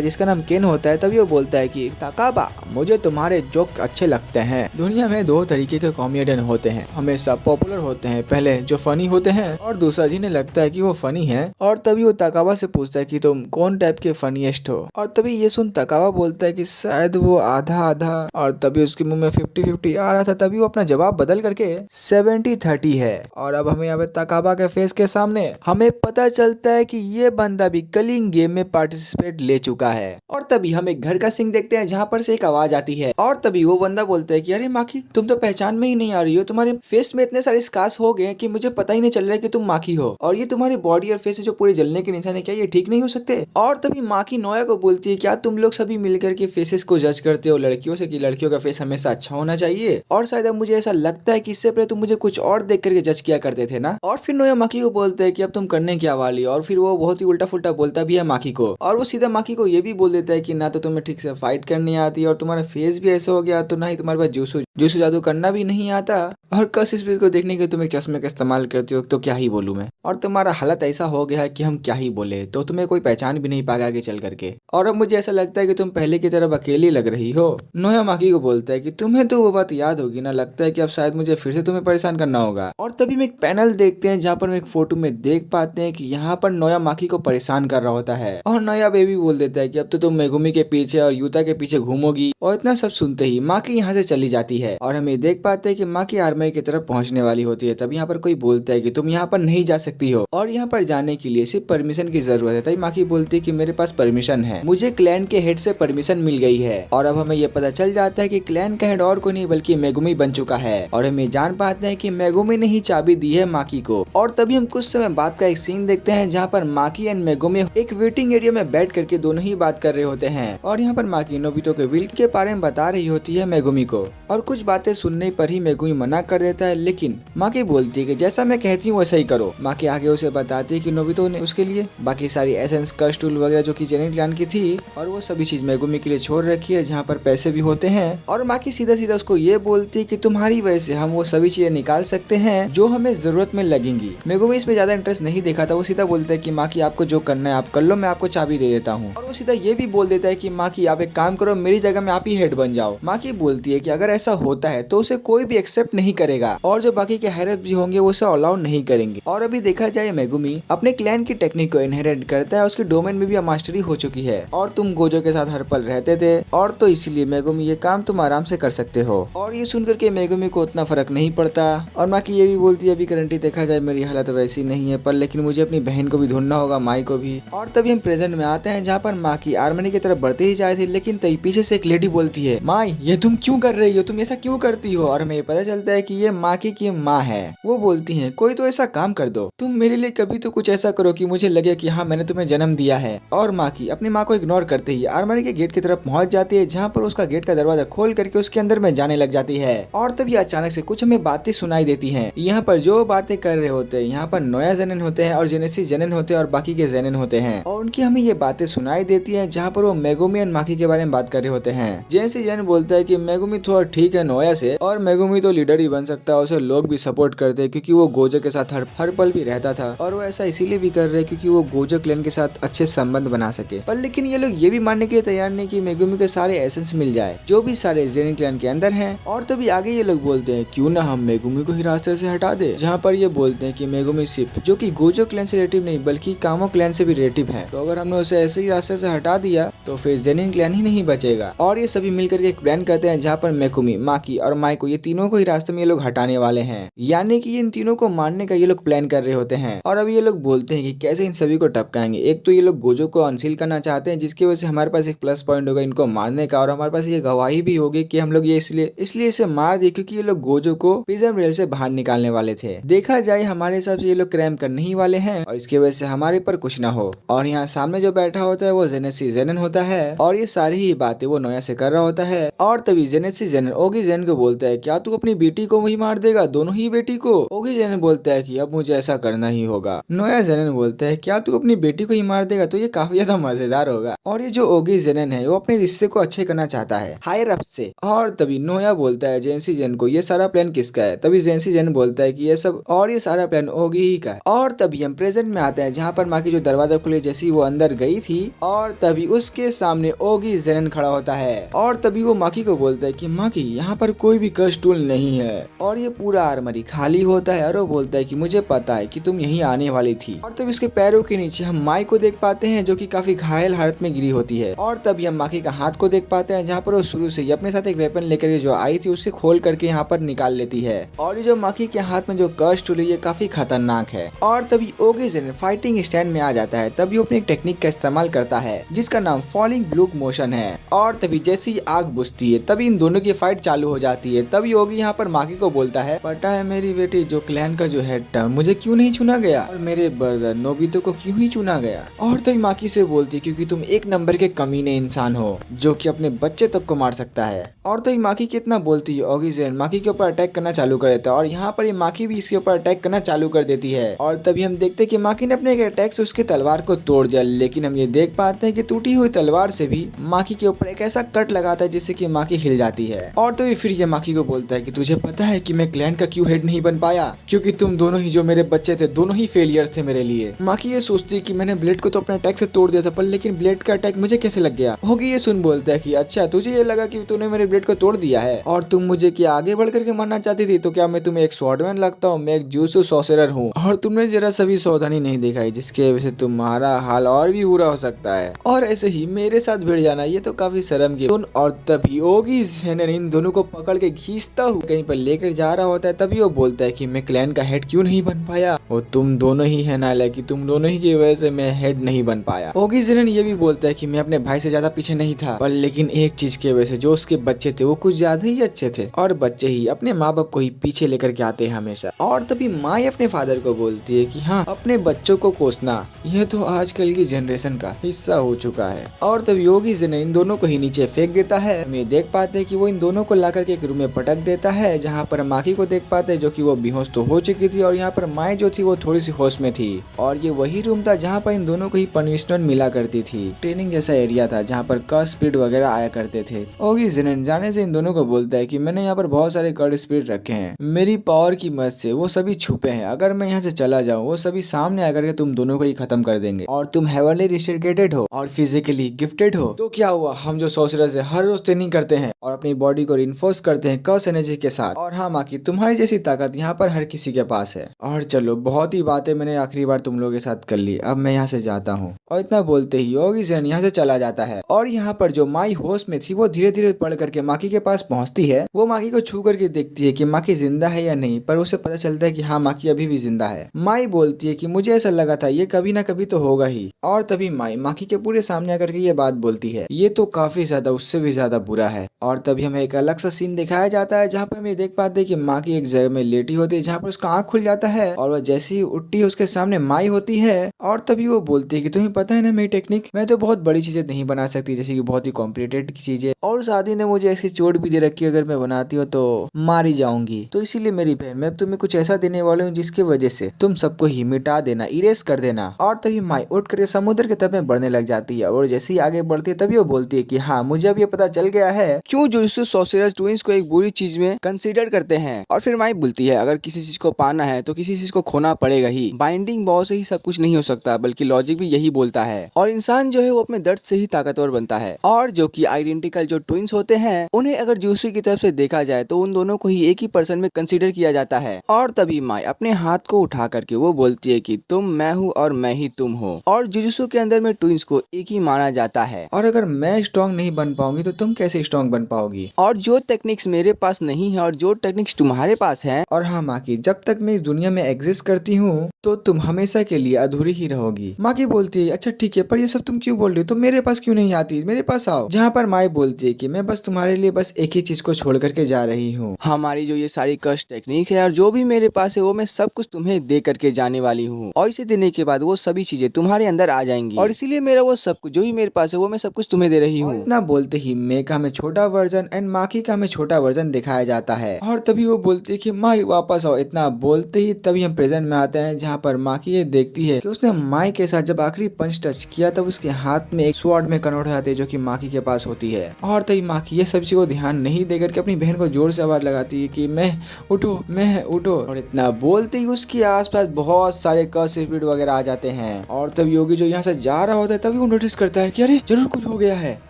जिसका नाम केन होता है, तभी वो बोलता है कि ताकाबा मुझे तुम्हारे जोक अच्छे लगते हैं। दुनिया में दो तरीके के कॉमेडियन होते हैं, हमेशा पॉपुलर होते हैं, पहले जो फनी होते हैं और दूसरा जिन्हें लगता है कि वो फनी है। और तभी वो ताकाबा से पूछता है कि तुम कौन टाइप के फनीएस्ट हो? और तभी ये सुन ताकाबा बोलता है कि शायद वो आधा आधा, और तभी उसके मुंह में 50-50 आ रहा था, तभी वो अपना जवाब बदल करके 70-30 है। और अब हमें यहाँ पे ताकाबा के फेस के सामने हमें पता चलता है कि ये बंदा भी कलिंग गेम में पार्टिसिपेट ले चुका है। और तभी हम एक घर का सीन देखते हैं जहाँ पर से एक आवाज आती है और तभी वो बंदा बोलता है कि अरे माखी, तुम तो पहचान में ही नहीं आ रही हो, तुम्हारे फेस में इतने सारे स्कार्स हो गए कि मुझे पता ही नहीं चल रहा है कि तुम माखी हो, और ये तुम्हारी बॉडी और फेस जो पूरे जलने के निशान है, क्या ये ठीक नहीं हो सकते? और तभी माखी नोया को बोलती है क्या तुम लोग सभी मिलकर के फेसेस को जज करते हो लड़कियों से कि लड़कियों का फेस हमेशा अच्छा होना चाहिए, और शायद अब मुझे ऐसा लगता है कि इससे पहले तुम मुझे कुछ और देख करके जज किया करते थे ना। और फिर नोया माखी को बोलते है कि अब तुम करने क्या वाली, और फिर वो बहुत ही उल्टा फुल्टा बोलता भी है माखी को, और वो सीधा माखी को ये भी बोल देता है कि ना तो तुम्हें ठीक से फाइट करनी आती और तुम्हारा फेस भी ऐसा हो गया, तो ना ही तुम्हारे पास जूसू जादू करना भी नहीं आता, और कस इस को देखने के तुम एक चश्मे का इस्तेमाल करते हो, तो क्या ही बोलूं मैं। और तुम्हारा हालत ऐसा हो गया है कि हम क्या ही बोले, तो तुम्हें कोई पहचान भी नहीं पाएगा आगे चल करके, और अब मुझे ऐसा लगता है कि तुम पहले की तरफ अकेली लग रही हो। नोया माखी को बोलता है कि तुम्हें तो वो बात याद होगी ना, लगता है कि अब शायद मुझे फिर से तुम्हें परेशान करना होगा। और तभी हम एक पैनल देखते हैं जहाँ पर हम एक फोटो में देख पाते हैं कि यहाँ पर नोया माखी को परेशान कर रहा होता है, और नोया बेबी बोल देता है कि अब तो तुम मेगुमी के पीछे और यूता के पीछे घूमोगी। और इतना सब सुनते ही माखी यहाँ से चली जाती है और हम ये देख पाते हैं कि माखी आर्मी की तरफ पहुंचने वाली होती है। तब यहाँ पर कोई बोलता है कि तुम यहाँ पर नहीं जा सकती हो, और यहाँ पर जाने के लिए सिर्फ परमिशन की जरूरत है। तभी माखी बोलती है कि मेरे पास परमिशन है, मुझे क्लैन के हेड से परमिशन मिल गई है। और अब हमें ये पता चल जाता है कि क्लैन का हेड और कोई नहीं बल्कि मेगुमी बन चुका है, और हम ये जान पाते हैं कि मेगुमी ने ही चाबी दी है माखी को। और तभी हम कुछ समय बाद का एक सीन देखते हैं जहाँ पर माखी एंड मेगुमी एक वेटिंग एरिया में बैठ करके दोनों ही बात कर रहे होते हैं, और यहाँ पर माखी नोबितो के विल के बारे में बता रही होती है मेगुमी को, और कुछ बातें सुनने पर ही मेगुमी मना कर देता है, लेकिन माखी बोलती है कि जैसा मैं कहती हूँ वैसा ही करो। माखी आगे उसे बताती है कि नोबितो ने उसके लिए बाकी सारी एसेंस कर्स टूल वगैरह जो कि जेनिट क्लैन की थी, और वो सभी चीज मेगुमी के लिए छोड़ रखी है जहाँ पर पैसे भी होते हैं। और माखी सीधा सीधा उसको ये बोलती है कि तुम्हारी वजह से हम वो सभी चीजें निकाल सकते हैं जो हमें जरूरत में लगेंगी। मेगुमी इसमें ज्यादा इंटरेस्ट नहीं दिखाता, वो सीधा बोलता है कि माखी आपको जो करना है आप कर लो, मैं आपको चाबी दे देता हूँ। और वो सीधा ये भी बोल देता है कि माखी आप एक काम करो, मेरी जगह में आप ही हेड बन जाओ। माखी बोलती है कि अगर ऐसा होता है तो उसे कोई भी एक्सेप्ट नहीं करेगा, और जो बाकी के हेरत भी होंगे वो उसे अलाउ नहीं करेंगे। और अभी देखा जाए मेगुमी अपने क्लैन की टेक्निक को इनहेरिट करता है, उसके डोमेन में भी मास्टरी हो चुकी है, और तुम गोजो के साथ हर पल रहते थे, और तो इसलिए मेगुमी ये काम तुम आराम से कर सकते हो। और ये सुनकर के मेगुमी को उतना फर्क नहीं पड़ता, और माखी ये भी बोलती है अभी करंटली देखा जाए मेरी हालत वैसी नहीं है, पर लेकिन मुझे अपनी बहन को भी ढूंढना होगा, माई को भी। और तभी हम प्रेजेंट में आते हैं जहाँ पर माखी आर्मनी की तरफ बढ़ते ही जा रही थी, लेकिन तभी पीछे से एक लेडी बोलती है माई ये तुम क्यों कर रही हो, तुम ऐसा क्यों करती हो। और हमें पता चलता है कि ये माखी की माँ है। वो बोलती है कोई तो ऐसा काम कर दो, तुम मेरे लिए कभी तो कुछ ऐसा करो कि मुझे लगे कि हाँ मैंने तुम्हें जन्म दिया है। और माखी अपनी माँ को इग्नोर करते ही आर्मरी के गेट की तरफ पहुंच जाती है, जहाँ पर उसका गेट का दरवाजा खोल करके उसके अंदर में जाने लग जाती है। और तभी अचानक से कुछ हमें बातें सुनाई देती हैं। यहाँ पर जो बातें कर रहे होते हैं, यहाँ पर नोया जेनन होते हैं और जेनेसिस जेनन होते हैं और बाकी के जेनन होते हैं, और उनकी हमें ये बातें सुनाई देती है जहाँ पर वो मेगुमी एंड माखी के बारे में बात कर रहे होते हैं। जेनेसिस जेनन बोलता है कि मेगुमी थोड़ा ठीक है नोया से, और मेगुमी तो लीडर ही बन सकता है, उसे लोग भी सपोर्ट करते हैं क्योंकि वो गोजो के साथ हर पल भी रहता था, और वो ऐसा इसीलिए भी कर रहे हैं क्योंकि वो गोजो क्लैन के साथ अच्छे संबंध बना सके। पर लेकिन ये लोग ये भी मानने के लिए तैयार नहीं कि मेगुमी के सारे एसेंस मिल जाए जो भी सारे जेनिन क्लैन के अंदर हैं। और तभी आगे ये लोग बोलते हैं क्यों ना हम मेगुमी को ही रास्ते से हटा दे, जहाँ पर ये बोलते हैं कि मेगुमी सिर्फ जो कि गोजो क्लैन से रिलेटिव नहीं बल्कि कामो क्लैन से भी रिलेटिव है, तो अगर हमने उसे ऐसे ही रास्ते से हटा दिया तो फिर जेनिन क्लैन ही नहीं बचेगा। और ये सभी मिलकर के एक प्लान करते हैं जहाँ पर मेगुमी, माकी और माइको ये तीनों को ही रास्ते में ये लोग हटाने वाले हैं, यानी कि इन तीनों को मारने का ये लोग प्लान कर रहे होते हैं। और अब ये लोग बोलते हैं कि कैसे इन सभी को टपकाएंगे। एक तो ये लोग गोजो को अनसील करना चाहते हैं जिसकी वजह से हमारे पास एक प्लस पॉइंट होगा इनको मारने का, और हमारे पास ये गवाही भी होगी कि हम लोग ये इसलिए इसे मार दिए क्योंकि ये लोग गोजो को प्रिजन रेल से बाहर निकालने वाले थे। देखा जाए हमारे हिसाब से ये लोग क्रैम करने ही वाले हैं और इसकी वजह से हमारे पर कुछ ना हो। और यहाँ सामने जो बैठा होता है वो जेनेसी जेनन होता है, और ये सारी ही बातें वो नोया से कर रहा होता है। और तभी जेनेसी जेनन ओगी जेन को बोलता है क्या तू अपनी बेटी को वही मार देगा, दोनों ही बेटी को। ओगी जेनन बोलता है कि अब मुझे ऐसा करना ही होगा। नोया जेनन बोलता है क्या तू अपनी बेटी को ही मार देगा, तो ये काफी ज्यादा मजेदार होगा। और ये जो ओगी जेनन है वो अपने रिश्ते को अच्छे करना चाहता है हायर अप से। और तभी नोया बोलता है जेंसी जेन को ये सारा प्लान किसका है, तभी जेंसी जेन बोलता है कि ये सब और ये सारा प्लान ओगी ही का है। और तभी हम प्रेजेंट में आते हैं जहाँ पर माकी जो दरवाजा खुले जैसी वो अंदर गई थी, और तभी उसके सामने ओगी जेनन खड़ा होता है। और तभी वो माकी को बोलता है कि माकी यहाँ पर कोई भी कर्स टूल नहीं है, और ये पूरा आर्मरी खाली होता है। और वो बोलता है कि मुझे पता है कि तुम यहीं आने वाली थी। और तभी उसके पैरों के नीचे हम माई को देख पाते हैं जो कि काफी घायल हालत में गिरी होती है। और तभी हम माकी का हाथ को देख पाते हैं जहाँ पर वो शुरू से ही अपने साथ एक वेपन लेकर के जो आई थी उसे खोल करके यहाँ पर निकाल लेती है। और ये जो माकी के हाथ में जो कर्स टूल है ये काफी खतरनाक है। और तभी ओगी जेनन फाइटिंग स्टैंड में आ जाता है, तभी वो अपनी एक टेक्निक का इस्तेमाल करता है जिसका नाम फॉलिंग ब्लूक मोशन है। और तभी जैसे ही आग बुझती है तभी इन दोनों की फाइट चालू हो जाती है। तभी ओगी यहाँ पर माकी को बोलता है पता है मेरी बेटी जो क्लैन का जो हेड था मुझे क्यों नहीं चुना गया, और मेरे ब्रदर नोबितो को क्यों ही चुना गया। और तभी माकी से बोलती है क्योंकि तुम एक नंबर के कमीने इंसान हो जो कि अपने बच्चे तक को मार सकता है। और तभी माकी कितना बोलती है ओगी जेनन माकी के ऊपर अटैक करना चालू कर देता है, और यहाँ पर ये माकी भी इसके ऊपर अटैक करना चालू कर देती है। और तभी हम देखते हैं कि माकी ने अपने एक अटैक से उसके तलवार को तोड़ दिया, लेकिन हम ये देख पाते हैं कि टूटी हुई तलवार से भी माकी के ऊपर एक ऐसा कट लगाता है जिससे कि माकी हिल जाती है। और तभी फिर ये माकी को बोलता है कि तुझे पता है कि मैं क्लैन का क्यों हेड नहीं बन पाया, क्योंकि तुम दोनों ही जो मेरे बच्चे थे दोनों ही फेलियर थे मेरे लिए। माकी ये सोचती है कि मैंने ब्लेड को तो अपने अटैक से तोड़ दिया था पर लेकिन ब्लेड का अटैक मुझे कैसे लग गया। होगी ये सुन बोलता है कि अच्छा तुझे ये लगा कि तूने मेरे ब्लेड को तोड़ दिया है और तुम मुझे क्या आगे बढ़ करके मारना चाहती थी, तो क्या मैं तुम्हें एक स्वॉर्डमैन लगता हूँ, मैं एक जुजुत्सु सॉर्सरर हूँ और तुमने जरा सभी सावधानी नहीं दिखाई जिसके वजह से तुम्हारा हाल और भी बुरा हो सकता है, और ऐसे ही मेरे साथ भिड़ जाना ये तो काफी शर्म की। और तभी ओगी जेनन इन दोनों को पकड़ के खींचता हुआ कहीं पर लेकर जा रहा होता है। तभी वो बोलता है कि मैं क्लैन का हेड क्यों नहीं बन पाया, वो तुम दोनों ही है नालायक कि तुम दोनों ही की वजह से मैं हेड नहीं बन पाया। ओगी जेनन ये भी बोलता है कि मैं अपने भाई से ज्यादा पीछे नहीं था, पर लेकिन एक चीज की वजह से जो उसके बच्चे थे वो कुछ ज्यादा ही अच्छे थे, और बच्चे ही अपने माँ बाप को ही पीछे लेकर के आते हैं हमेशा। और तभी माँ अपने फादर को बोलती है कि हाँ अपने बच्चों को कोसना यह तो आजकल की जनरेशन का हिस्सा हो चुका है। और तभी ओगी जेनन इन दोनों को ही नीचे फेंक देता है। हम ये देख पाते हैं कि वो इन दोनों को लाकर के एक रूम में पटक देता है, जहाँ पर माकी को देख पाते हैं जो कि वो बेहोश तो हो चुकी थी, और यहाँ पर माई जो थी वो थोड़ी सी होश में थी। और ये वही रूम था जहाँ पर इन दोनों को ही पनिशमेंट मिला करती थी, ट्रेनिंग जैसा एरिया था जहाँ पर कर्स स्पीड वगैरह आया करते थे। ओगी जेनन जाने से इन दोनों को बोलता है कि मैंने यहाँ पर बहुत सारे कर्स स्पीड रखे हैं, मेरी पावर की मदद से वो सभी छुपे हैं, अगर मैं यहाँ से चला जाऊँ वो सभी सामने आकर के तुम दोनों को ही खत्म कर देंगे, और तुम हेवनली रिस्ट्रिकेटेड हो और फिजिकली गिफ्टेड हो तो क्या हुआ, हम जो सॉर्सरर से हर रोज ट्रेनिंग करते हैं और अपनी बॉडी को रिइंफोर्स करते हैं कर्स एनर्जी के साथ, और हाँ माकी तुम्हारी जैसी ताकत यहाँ पर हर किसी के पास है। और चलो बहुत ही बातें मैंने आखिरी बार तुम लोगों के साथ कर ली, अब मैं यहाँ से जाता हूँ। और इतना बोलते ही ओगी जेनन यहाँ से चला जाता है। और यहाँ पर जो माई होश में थी वो धीरे धीरे पढ़ करके माकी के पास पहुंचती है। वो माकी को छू करके देखती है कि माकी जिंदा है या नहीं, पर उसे पता चलता है कि हाँ माकी अभी भी जिंदा है। माई बोलती है कि मुझे ऐसा लगा था ये कभी ना कभी तो होगा ही। और तभी माई माकी के पूरे सामने आकर के ये बात बोलती है ये तो काफी ज्यादा उससे भी ज्यादा बुरा है। और तभी हमें एक अलग सा सीन दिखाया जाता है जहाँ पर हम ये देख पाते हैं कि माकी एक जगह में लेटी होती है जहाँ पर उसका आँख खुल जाता है, और वह जैसे ही उठती है उसके सामने माई होती है। और तभी वो बोलती है कि तुम्हें पता है ना मेरी टेक्निक, मैं तो बहुत बड़ी चीजें नहीं बना सकती जैसे कि बहुत ही कॉम्प्लिकेटेड चीजें, और शादी ने मुझे ऐसी चोट भी दे रखी है अगर मैं बनाती हूँ तो मारी जाऊंगी, तो इसीलिए मेरी बहन मैं तुम्हें कुछ ऐसा देने वाली हूँ जिसकी वजह से तुम सबको ही मिटा देना, इरेज कर देना। और तभी माई उठ करके समुद्र की तरफ में बढ़ने लग जाती है, और जैसे ही आगे बढ़ती है तभी वो बोलती है कि हाँ मुझे अब ये पता चल गया है क्यों जुजुत्सु सॉर्सरर कैरेक्टर्स ट्विंस को एक बुरी चीज में कंसीडर करते हैं और फिर माई बोलती है अगर किसी चीज को पाना है तो किसी चीज को खोना पड़ेगा ही। बाइंडिंग बॉ से ही सब कुछ नहीं हो सकता, बल्कि लॉजिक भी यही बोलता है। और इंसान जो है वो अपने दर्द से ही ताकतवर बनता है। और जो कि आइडेंटिकल जो ट्विंस होते हैं उन्हें अगर जूसी की तरफ से देखा जाए तो उन दोनों को ही एक ही पर्सन में कंसीडर किया जाता है। और तभी माई अपने हाथ को उठा करके वो बोलती है कि तुम मैं हूँ और मैं ही तुम हो। और जुजुत्सु के अंदर में ट्विंस को एक ही माना जाता है। और अगर मैं स्ट्रॉन्ग नहीं बन पाऊंगी तो तुम कैसे स्ट्रॉन्ग बन पाओगी? और जो टेक्निक्स मेरे पास नहीं है और जो टेक्निक्स तुम्हारे पास है, और हाँ माकी, जब तक मैं इस दुनिया में एग्जिस्ट करती हूँ तो तुम हमेशा के लिए अधूरी ही रहोगी। माकी बोलती है अच्छा ठीक है, पर ये सब तुम क्यों बोल रही हो? तुम मेरे पास क्यों नहीं आती? मेरे पास आओ। जहाँ पर माई बोलती है कि मैं बस तुम्हारे लिए बस एक ही चीज को छोड़ करके जा रही हूँ। हमारी जो ये सारी कष्ट टेक्निक है और जो भी मेरे पास है वो मैं सब कुछ तुम्हें दे करके जाने वाली हूँ। और इसे देने के बाद वो सभी चीजें तुम्हारे अंदर आ जाएंगी और इसीलिए मेरा वो सब कुछ जो भी मेरे पास है वो मैं सब कुछ तुम्हें दे रही हूँ। इतना बोलते ही मे का हमें छोटा वर्जन एंड माकी का हमें छोटा वर्जन दिखाया जाता है। और तभी वो बोलती है कि माई वापस आओ। इतना बोलते ही तभी हम प्रेजेंट में आते हैं, जहाँ पर माकी ये देखती है कि उसने माई के साथ जब आखिरी पंच टच किया तब उसके हाथ में एक स्वॉर्ड में कन्वर्ट हो जाती है जो कि माकी के पास होती है। और तभी माकी ये सब चीज को ध्यान नहीं देकर के अपनी बहन को जोर से आवाज लगाती है कि मैं उठो। और इतना बोलते ही उसके आसपास बहुत सारे कर्स स्पिरिट वगैरह आ जाते हैं। और तब योगी जो यहाँ से जा रहा होता है तभी वो नोटिस करता है कि अरे जरूर कुछ हो गया है,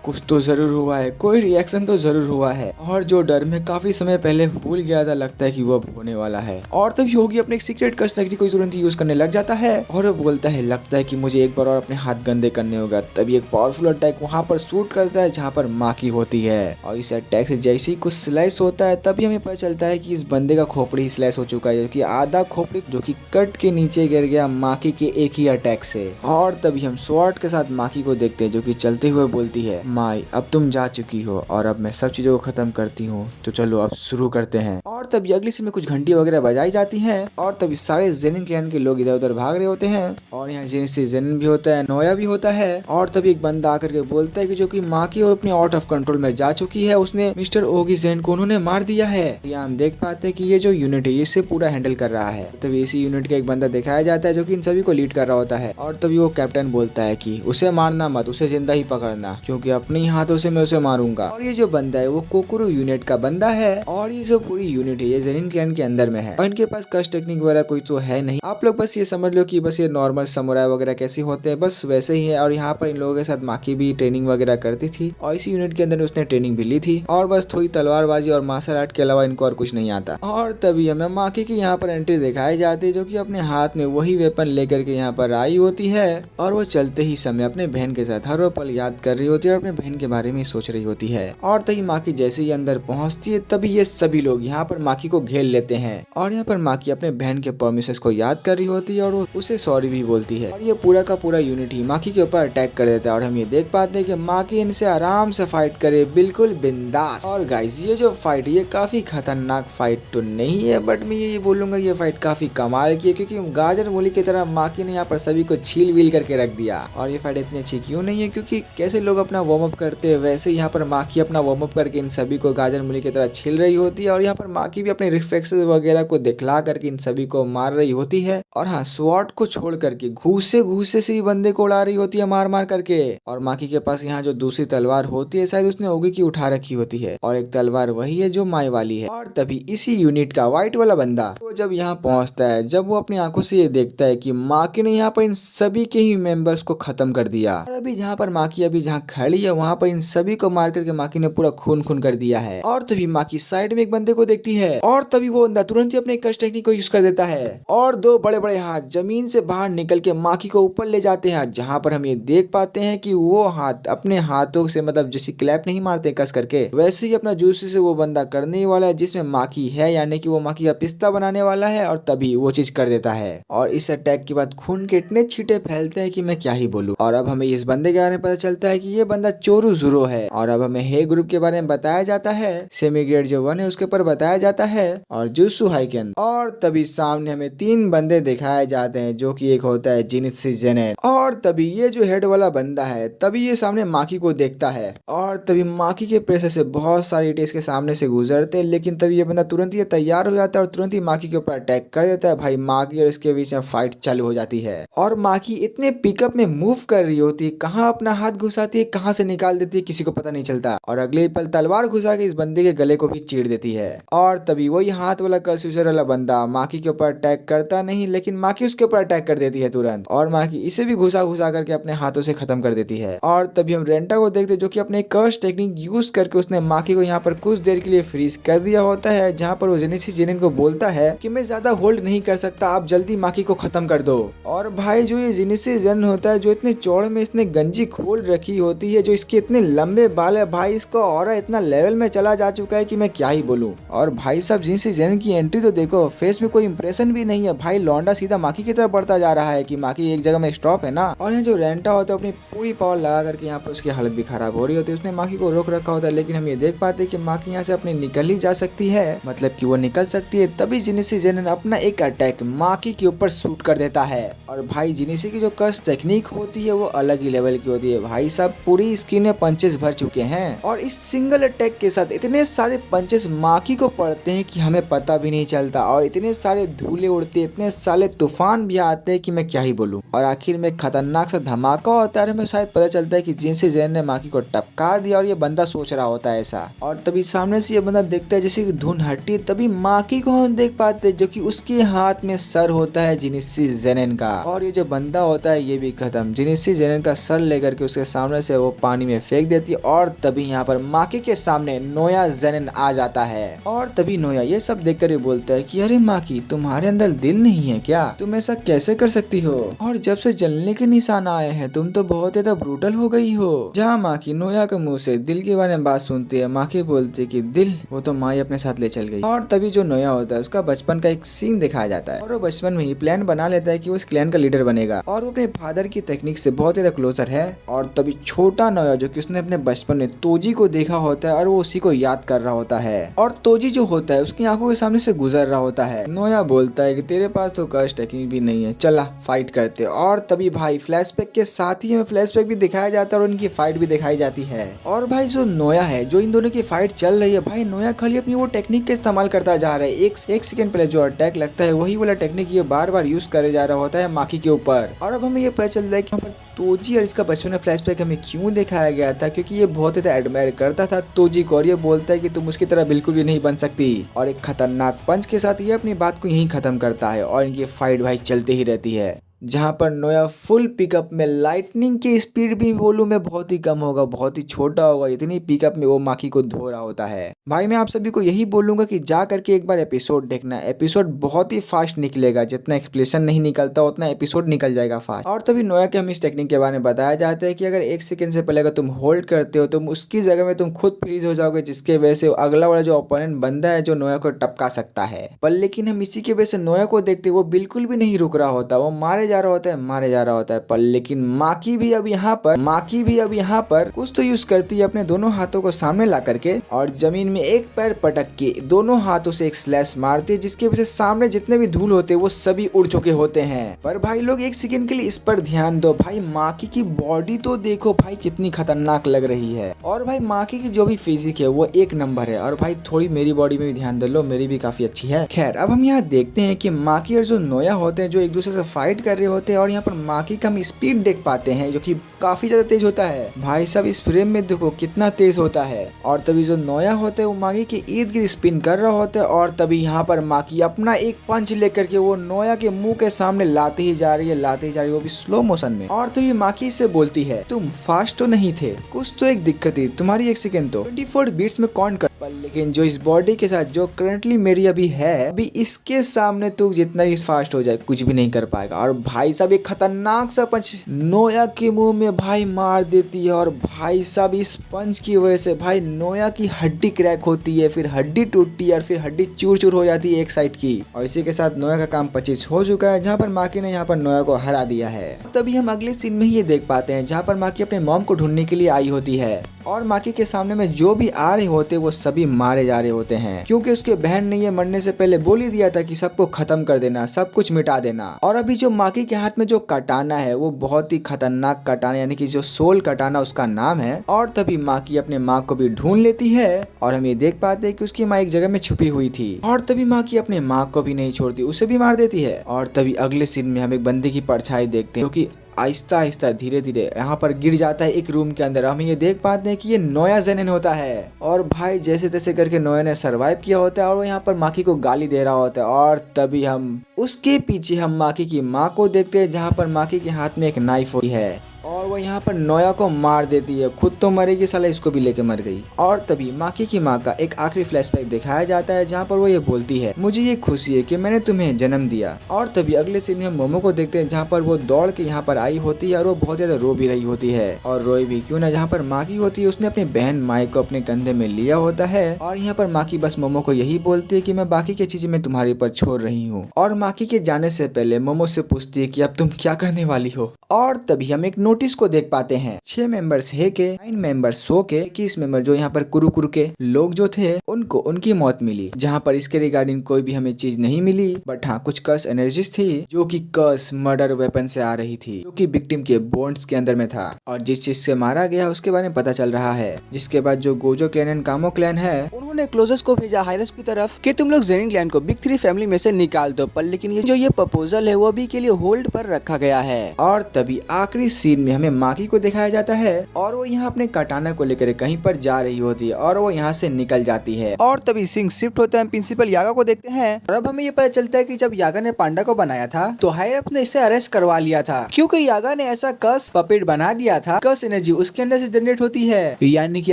कुछ तो जरूर हुआ है, कोई रिएक्शन तो जरूर हुआ है। और जो डर में काफी समय पहले भूल गया था लगता है कि वो अब होने वाला है। और तब योगी अपने सीक्रेट कर्स टेक्निक को तुरंत यूज करने लग जाता है और वो बोलता है लगता है कि मुझे एक बार और अपने हाथ गंदे करने होगा। तभी एक पावरफुल अटैक वहाँ पर शूट करता है जहाँ पर माकी होती है। और इस अटैक से जैसे ही कुछ स्लाइस होता है तभी हमें पता चलता है कि इस बंदे का खोपड़ी स्लाइस हो चुका है, जो कि आधा खोपड़ी जो कि कट के नीचे गिर गया माकी के एक ही अटैक से। और तभी हम स्वॉर्ड के साथ माकी को देखते हैं जो कि चलते हुए बोलती है माई अब तुम जा चुकी हो और अब मैं सब चीजों को खत्म करती हूँ, तो चलो अब शुरू करते हैं। और तभी अगली सीन में कुछ घंटी वगैरह बजाई जाती हैं और तभी सारे जेनिन क्लैन के लोग इधर उधर भाग रहे होते हैं। और यहाँ जेनिन भी होता है, नोया भी होता है। और तभी एक बंदा आकर के बोलता है कि जो कि माकी अपनी आउट ऑफ कंट्रोल में जा चुकी है, उसने मिस्टर ओगी जेन को उन्होंने मार दिया है। यहाँ हम देख पाते हैं कि ये जो यूनिट है इसे पूरा हैंडल कर रहा है। तभी इसी यूनिट का एक बंदा दिखाया जाता है जो कि इन सभी को लीड कर रहा होता है। और तभी वो कैप्टन बोलता है कि उसे मारना मत, उसे जिंदा ही पकड़ना, क्योंकि अपने ही हाथों से मैं उसे मारूंगा। और ये जो बंदा है वो कोकुरु यूनिट का बंदा है। और ये जो पूरी यूनिट है ये जेनिन क्लैन के अंदर में है और इनके पास कस्ट टेक्निक वगैरह कोई तो है नहीं। आप लोग बस ये समझ लो कि बस ये नॉर्मल समुराई वगैरह कैसे होते हैं बस वैसे ही है। और यहाँ पर इन लोगों के साथ माकी भी ट्रेनिंग वगैरह करती थी और इसी यूनिट के अंदर उसने ट्रेनिंग भी ली थी। और बस थोड़ी तलवारबाजी और मार्शल आर्ट के अलावा इनको और कुछ नहीं आता। और तभी हमें माकी की यहाँ पर एंट्री दिखाई जाती है जो कि अपने हाथ में वही वेपन लेकर के यहाँ पर आई होती है। और वो चलते ही समय अपने बहन के साथ हर वो पल याद कर रही होती है और अपने बहन के बारे में सोच रही होती है। और तभी माकी जैसे ही अंदर पहुंचती है तभी ये सभी लोग यहाँ पर माकी को घेर लेते हैं। और यहाँ पर माकी अपने बहन के प्रोमिसेस को याद कर रही होती है और वो उसे सॉरी भी बोलती है। और ये पूरा का पूरा यूनिट ही माकी के ऊपर अटैक कर देता है और हम ये देख पाते हैं कि माकी इनसे आराम से फाइट करे, बिल्कुल बिंदास। और गाइस ये जो फाइट ये काफी खतरनाक फाइट तो नहीं है, बट मैं ये बोलूंगा ये फाइट काफी कमाल की है, क्योंकि गाजर मूली की तरह माकी ने यहाँ पर सभी को छील व्हील करके रख दिया। और ये फाइट इतनी अच्छी क्यों नहीं है, क्योंकि कैसे लोग अपना वार्म अप करते हैं वैसे यहाँ पर माकी अपना वार्म अप करके इन सभी को गाजर मूली की तरह छील रही होती है। और यहाँ पर माकी भी अपने रिफ्लेक्सेस वगैरह को दिखला करके इन सभी को मार रही होती है। और हाँ, स्वॉर्ड को छोड़ करके घूसे से भी बंदे को उड़ा रही होती है मार मार करके। और माकी के पास यहाँ जो दूसरी तलवार होती है शायद उसने ओगी की उठा रखी होती है और एक तलवार वही है जो माई वाली है। और तभी इसी यूनिट का व्हाइट वाला बंदा वो जब यहाँ पहुंचता है, जब वो अपनी आंखों से ये देखता है कि माकी ने यहाँ पर इन सभी के ही मेंबर्स को खत्म कर दिया। और अभी जहाँ पर माकी अभी जहाँ खड़ी है वहाँ पर इन सभी को मार करके माकी ने पूरा खून कर दिया है। और तभी माकी साइड में एक बंदे को देखती है और तभी वो बंदा तुरंत ही अपने कस्ट टेक्निक को यूज कर देता है और दो बड़े बड़े हाथ जमीन से बाहर निकल के माकी को ऊपर ले जाते हैं, जहाँ पर हम ये देख पाते हैं कि वो हाथ अपने हाथों से मतलब जैसे क्लैप नहीं मारते कस करके वैसे ही अपना जूसी से वो बंदा करने वाला है जिसमें माकी है, यानी कि वो माकी का पिस्ता बनाने वाला है। और तभी वो चीज कर देता है और इस अटैक के बाद खून के इतने छींटे फैलते हैं कि मैं क्या ही बोलूं। और अब हमें इस बंदे के बारे में पता चलता है कि ये बंदा चोरू जुरो है। और अब हमें हे ग्रुप के बारे में बताया जाता है, सेमी ग्रेड जो 1 है उसके ऊपर बताया जाता है और जुत्सु हाइकेन। और तभी सामने हमें 3 बंदे दिखाए जाते हैं, जो कि एक होता है जिनिसी जेनेन। और तभी ये जो हेड वाला बंदा है, तभी ये सामने माकी को देखता है और तभी माकी के प्रेशर से बहुत सारे ईंटें इसके सामने से गुजरते हैं, लेकिन तभी ये बंदा तुरंत ही तैयार हो जाता है और तुरंत ही माकी के ऊपर अटैक कर देता है। भाई माकी और इसके बीच में फाइट चालू हो जाती है और माकी इतने पिकअप में मूव कर रही होती है, कहाँ अपना हाथ घुसाती है, कहाँ से निकाल देती है, किसी को पता नहीं चलता और अगले पल तलवार घुसा के इस बंदे के गले को भी चीर देती है। और तभी वही हाथ वाला कसूसर वाला बंदा माकी के ऊपर अटैक करता नहीं, लेकिन माकी उसके ऊपर अटैक कर देती है तुरंत और माकी इसे भी घुसा घुसा करके अपने हाथों से खत्म कर देती है। और तभी हम रेंटा को देखते जो कि अपने कर्स टेक्निक यूज करके उसने माकी को यहाँ पर कुछ देर के लिए फ्रीज कर दिया होता है, जहाँ पर वो जेनेसी जेनेन को बोलता है कि मैं ज्यादा होल्ड नहीं कर सकता, आप जल्दी माकी को खत्म कर दो। और भाई जो ये जेनेसी जेनेन होता है, जो इतने चौड़े में इसने गंजी खोल रखी होती है, जो इसके इतने लंबे बाल है, भाई इसका ऑरा इतना लेवल में चला जा चुका है कि मैं क्या ही बोलूं। और भाई साहब जेनेसी जेनेन की एंट्री तो देखो, फेस में कोई इंप्रेशन भी नहीं है, भाई लौंडा सीधा माकी की तरफ बढ़ता जा रहा है कि माकी एक जगह में स्टॉप है ना। और यहाँ जो रेंटा होता है अपनी पूरी पावर लगा करके यहाँ पर उसकी हालत भी खराब हो रही होती है, उसने माकी को रोक रखा होता है, लेकिन हम ये देख पाते हैं कि माकी यहाँ से अपनी निकल ही जा सकती है, मतलब कि वो निकल सकती है। तभी जेनेसी जेनेन अपना एक अटैक माकी के ऊपर शूट कर देता है और भाई जेनेसी की जो कर्स टेक्निक होती है वो अलग ही लेवल की होती है। भाई साहब पूरी स्किन में पंचेस भर चुके हैं और इस सिंगल अटैक के साथ इतने सारे पंचेस माकी को पड़ते हैं कि हमें पता भी नहीं चलता और इतने सारे धूले उड़ते, इतने सारे तूफान भी आते हैं कि मैं क्या ही बोलूं। और आखिर में खतरनाक सा धमाका होता है, हमें शायद पता चलता है कि जेनेसी जेनेन ने माकी को टपका दिया और ये बंदा सोच रहा होता है ऐसा। और तभी सामने से ये बंदा देखता है जैसे कि धुन हटती, तभी माकी को हम देख पाते हैं जो कि उसके हाथ में सर होता है जेनेसी जेनेन का। और ये जो बंदा होता है ये भी खत्म, जेनेसी जेनेन का सर लेकर के उसके सामने से वो पानी में फेंक देती है। और तभी यहाँ पर माकी के सामने नोया जेनेन आ जाता है और तभी नोया ये सब देख कर बोलता है कि अरे माकी, तुम्हारे अंदर दिल नहीं है क्या, तुम ऐसा कैसे कर सकती हो, और जब से जलने के निशान आए हैं तुम तो बहुत ज्यादा ब्रूटल हो गई हो। जहाँ माकी नोया के मुंह से दिल के बारे में बात सुनती है, माकी बोलती है कि दिल वो तो माई अपने साथ ले चल गई। और तभी जो नोया होता है उसका बचपन का एक सीन दिखाया जाता है और वो बचपन में ही प्लान बना लेता है कि वो इस क्लैन का लीडर बनेगा और वो अपने फादर की टेक्निक से बहुत ज्यादा क्लोजर है। और तभी छोटा नोया जो कि उसने अपने बचपन में तोजी को देखा होता है और वो उसी को याद कर रहा होता है और तोजी जो होता है उसकी आंखों के सामने से गुजर रहा होता है। नोया बोलता है कि तेरे पास तो कर्स टेक्निक भी नहीं है, चला फाइट करते। और तभी भाई फ्लैशबैक के साथ ही हमें फ्लैशबैक भी दिखाया जाता है और उनकी फाइट भी दिखाई जाती है। और भाई जो नोया है, जो इन दोनों की फाइट चल रही है, भाई नोया खाली अपनी वो टेक्निक का इस्तेमाल करता जा रहा है। एक सेकंड पहले जो अटैक लगता है वही वाला टेक्निक ये बार बार यूज करे जा रहा होता है माकी के ऊपर। और अब हमें ये पता चलता है कि यहाँ पर तोजी और इसका बचपन में फ्लैशबैक हमें क्यों दिखाया गया था, क्योंकि ये बहुत ज्यादा एडमायर करता था तोजी को और ये बोलता है कि तुम उसकी तरह बिल्कुल भी नहीं बन सकती। और एक खतरनाक पंच के साथ ये अपनी बात को यहीं खत्म करता है और इनकी फाइट भाई चलते ही रहती है, जहाँ पर नोया फुल पिकअप में, लाइटनिंग की स्पीड भी बोलूं मैं बहुत ही कम होगा, बहुत ही छोटा होगा, इतनी पिकअप में वो माकी को धो रहा होता है। भाई मैं आप सभी को यही बोलूंगा कि जा करके एक बार एपिसोड देखना, एपिसोड बहुत ही फास्ट निकलेगा, जितना एक्सप्लेनेशन नहीं निकलता उतना एपिसोड निकल जाएगा फास्ट। और तभी नोया के हम इस टेक्निक के बारे में बताया जाता है कि अगर एक सेकंड से पहले अगर तुम होल्ड करते हो तुम उसकी जगह में तुम खुद फ्रीज हो जाओगे, जिसके वजह से अगला वाला जो ओपोनेंट बंदा है जो नोया को टपका सकता है। पर लेकिन हम इसी की वजह से नोया को देखते वो बिल्कुल भी नहीं रुक रहा होता, वो मारे जा रहा होता है, मारे जा रहा होता है। पर लेकिन माकी भी अब यहाँ पर कुछ तो यूज करती है, अपने दोनों हाथों को सामने ला करके और जमीन में एक पैर पटक के दोनों हाथों से एक स्लैश मारती है, जिसकी वजह से सामने जितने भी धूल होते हैं वो सभी उड़ चुके होते हैं। पर भाई लोग एक सेकंड के लिए इस पर ध्यान दो, भाई माकी की बॉडी तो देखो भाई कितनी खतरनाक लग रही है और भाई माकी की जो भी फिजिक है वो एक नंबर है। और भाई थोड़ी मेरी बॉडी में भी ध्यान दे लो, मेरी भी काफी अच्छी है। खैर अब हम यहाँ देखते हैं कि माकी और जो नोया होते हैं जो एक दूसरे से फाइट कर रहे होते हैं और यहाँ पर माकी का हम स्पीड देख पाते हैं जो कि काफी ज्यादा तेज होता है। भाई साहब इस फ्रेम में देखो कितना तेज होता है। और तभी जो नोया होता है वो माकी के इर्द गिर्द स्पिन कर रहा होता है और तभी यहाँ पर माकी अपना एक पंच लेकर के वो नोया के मुंह के सामने लाते ही जा रही है, वो भी स्लो मोशन में। और तभी माकी से बोलती है तुम फास्ट तो नहीं थे, कुछ तो एक दिक्कत थी, तुम्हारी एक सेकंड तो 24 बीट्स में काउंट कर, पर लेकिन जो इस बॉडी के साथ जो करंटली मेरी अभी है, अभी इसके सामने तू जितना भी फास्ट हो जाए कुछ भी नहीं कर पाएगा। और भाई साहब एक खतरनाक सा पंच नोया के मुंह में भाई मार देती है और भाई साहब इस पंच की वजह से भाई नोया की हड्डी क्रैक होती है, फिर हड्डी टूटती है और फिर हड्डी चूर चूर हो जाती है एक साइड की। और इसी के साथ नोया का काम 25 हो चुका है, जहाँ पर माकी ने यहाँ पर नोया को हरा दिया है। तभी हम अगले सीन में ही ये देख पाते हैं जहाँ पर माकी अपने मॉम को ढूंढने के लिए आई होती है और माकी के सामने में जो भी आ रहे होते वो सभी सभी मारे जा रहे होते हैं, क्योंकि उसके बहन ने ये मरने से पहले बोल ही दिया था कि सबको खत्म कर देना, सब कुछ मिटा देना। और अभी जो माकी के हाथ में जो कटाना है वो बहुत ही खतरनाक कटाना, यानी कि जो सोल कटाना उसका नाम है। और तभी माकी अपने माँ को भी ढूंढ लेती है और हम ये देख पाते हैं कि उसकी माँ एक जगह में छुपी हुई थी। और तभी माकी अपने माँ को भी नहीं छोड़ती, उसे भी मार देती है। और तभी अगले सीन में हम एक बंदे की परछाई देखते हैं, क्योंकि आहिस्ता आहिस्ता धीरे धीरे यहाँ पर गिर जाता है एक रूम के अंदर। हम ये देख पाते हैं कि ये नोया जेनन होता है। और भाई जैसे तैसे करके नोया ने सरवाइव किया होता है और वो यहाँ पर माकी को गाली दे रहा होता है। और तभी हम उसके पीछे हम माकी की माँ को देखते हैं, जहाँ पर माकी के हाथ में एक नाइफ होती है और वो यहाँ पर नोया को मार देती है। खुद तो मरेगी, साला इसको भी लेके मर गई। और तभी माकी की माँ का एक आखिरी फ्लैशबैक दिखाया जाता है, जहाँ पर वो ये बोलती है, मुझे ये खुशी है कि मैंने तुम्हें जन्म दिया। और तभी अगले सीन में हम मोमो को देखते हैं, जहाँ पर वो दौड़ के यहाँ पर आई होती है और वो बहुत ज्यादा रो भी रही होती है। और रोई भी क्यों ना, जहाँ पर माकी होती है उसने अपनी बहन माई को अपने कंधे में लिया होता है। और यहाँ पर माकी बस मोमो को यही बोलती है कि मैं बाकी की चीजें मैं तुम्हारे ऊपर छोड़ रही हूँ। और माकी के जाने से पहले मोमो से पूछती है कि अब तुम क्या करने वाली हो। और तभी हम एक नोटिस को देख पाते हैं, 6 मेंबर्स हे के, 9 मेंबर्स सो के, 21 मेंबर जो यहाँ पर कुरुकुरु के लोग जो थे उनको उनकी मौत मिली, जहाँ पर इसके रिगार्डिंग कोई भी हमें चीज नहीं मिली। बट हाँ, कुछ कर्स एनर्जीज थी जो कि कर्स मर्डर वेपन से आ रही थी, जो कि विक्टिम के बोन्स के अंदर में था। और जिस चीज से मारा गया उसके बारे में पता चल रहा है। जिसके बाद जो गोजो क्लैन एंड कामो क्लैन है, उन्होंने क्लोजर्स को भेजा हाइरस की तरफ कि तुम लोग जेनिन क्लैन को बिग 3 फैमिली में से निकाल दो, पर लेकिन ये जो प्रपोजल है वो अभी के लिए होल्ड पर रखा गया है। और तभी आखिरी सीन में हमें माकी को दिखाया जाता है और वो यहाँ अपने कटाना को लेकर कहीं पर जा रही होती है और वो यहाँ से निकल जाती है। और तभी सिंह शिफ्ट होता है, प्रिंसिपल यागा को देखते हैं और अब हमें ये पता चलता है कि जब यागा ने पांडा को बनाया था तो हायरअप ने इसे अरेस्ट करवा लिया था, क्योंकि यागा ने ऐसा कर्स पपेट बना दिया था। कर्स एनर्जी उसके अंदर से जनरेट होती है, यानी कि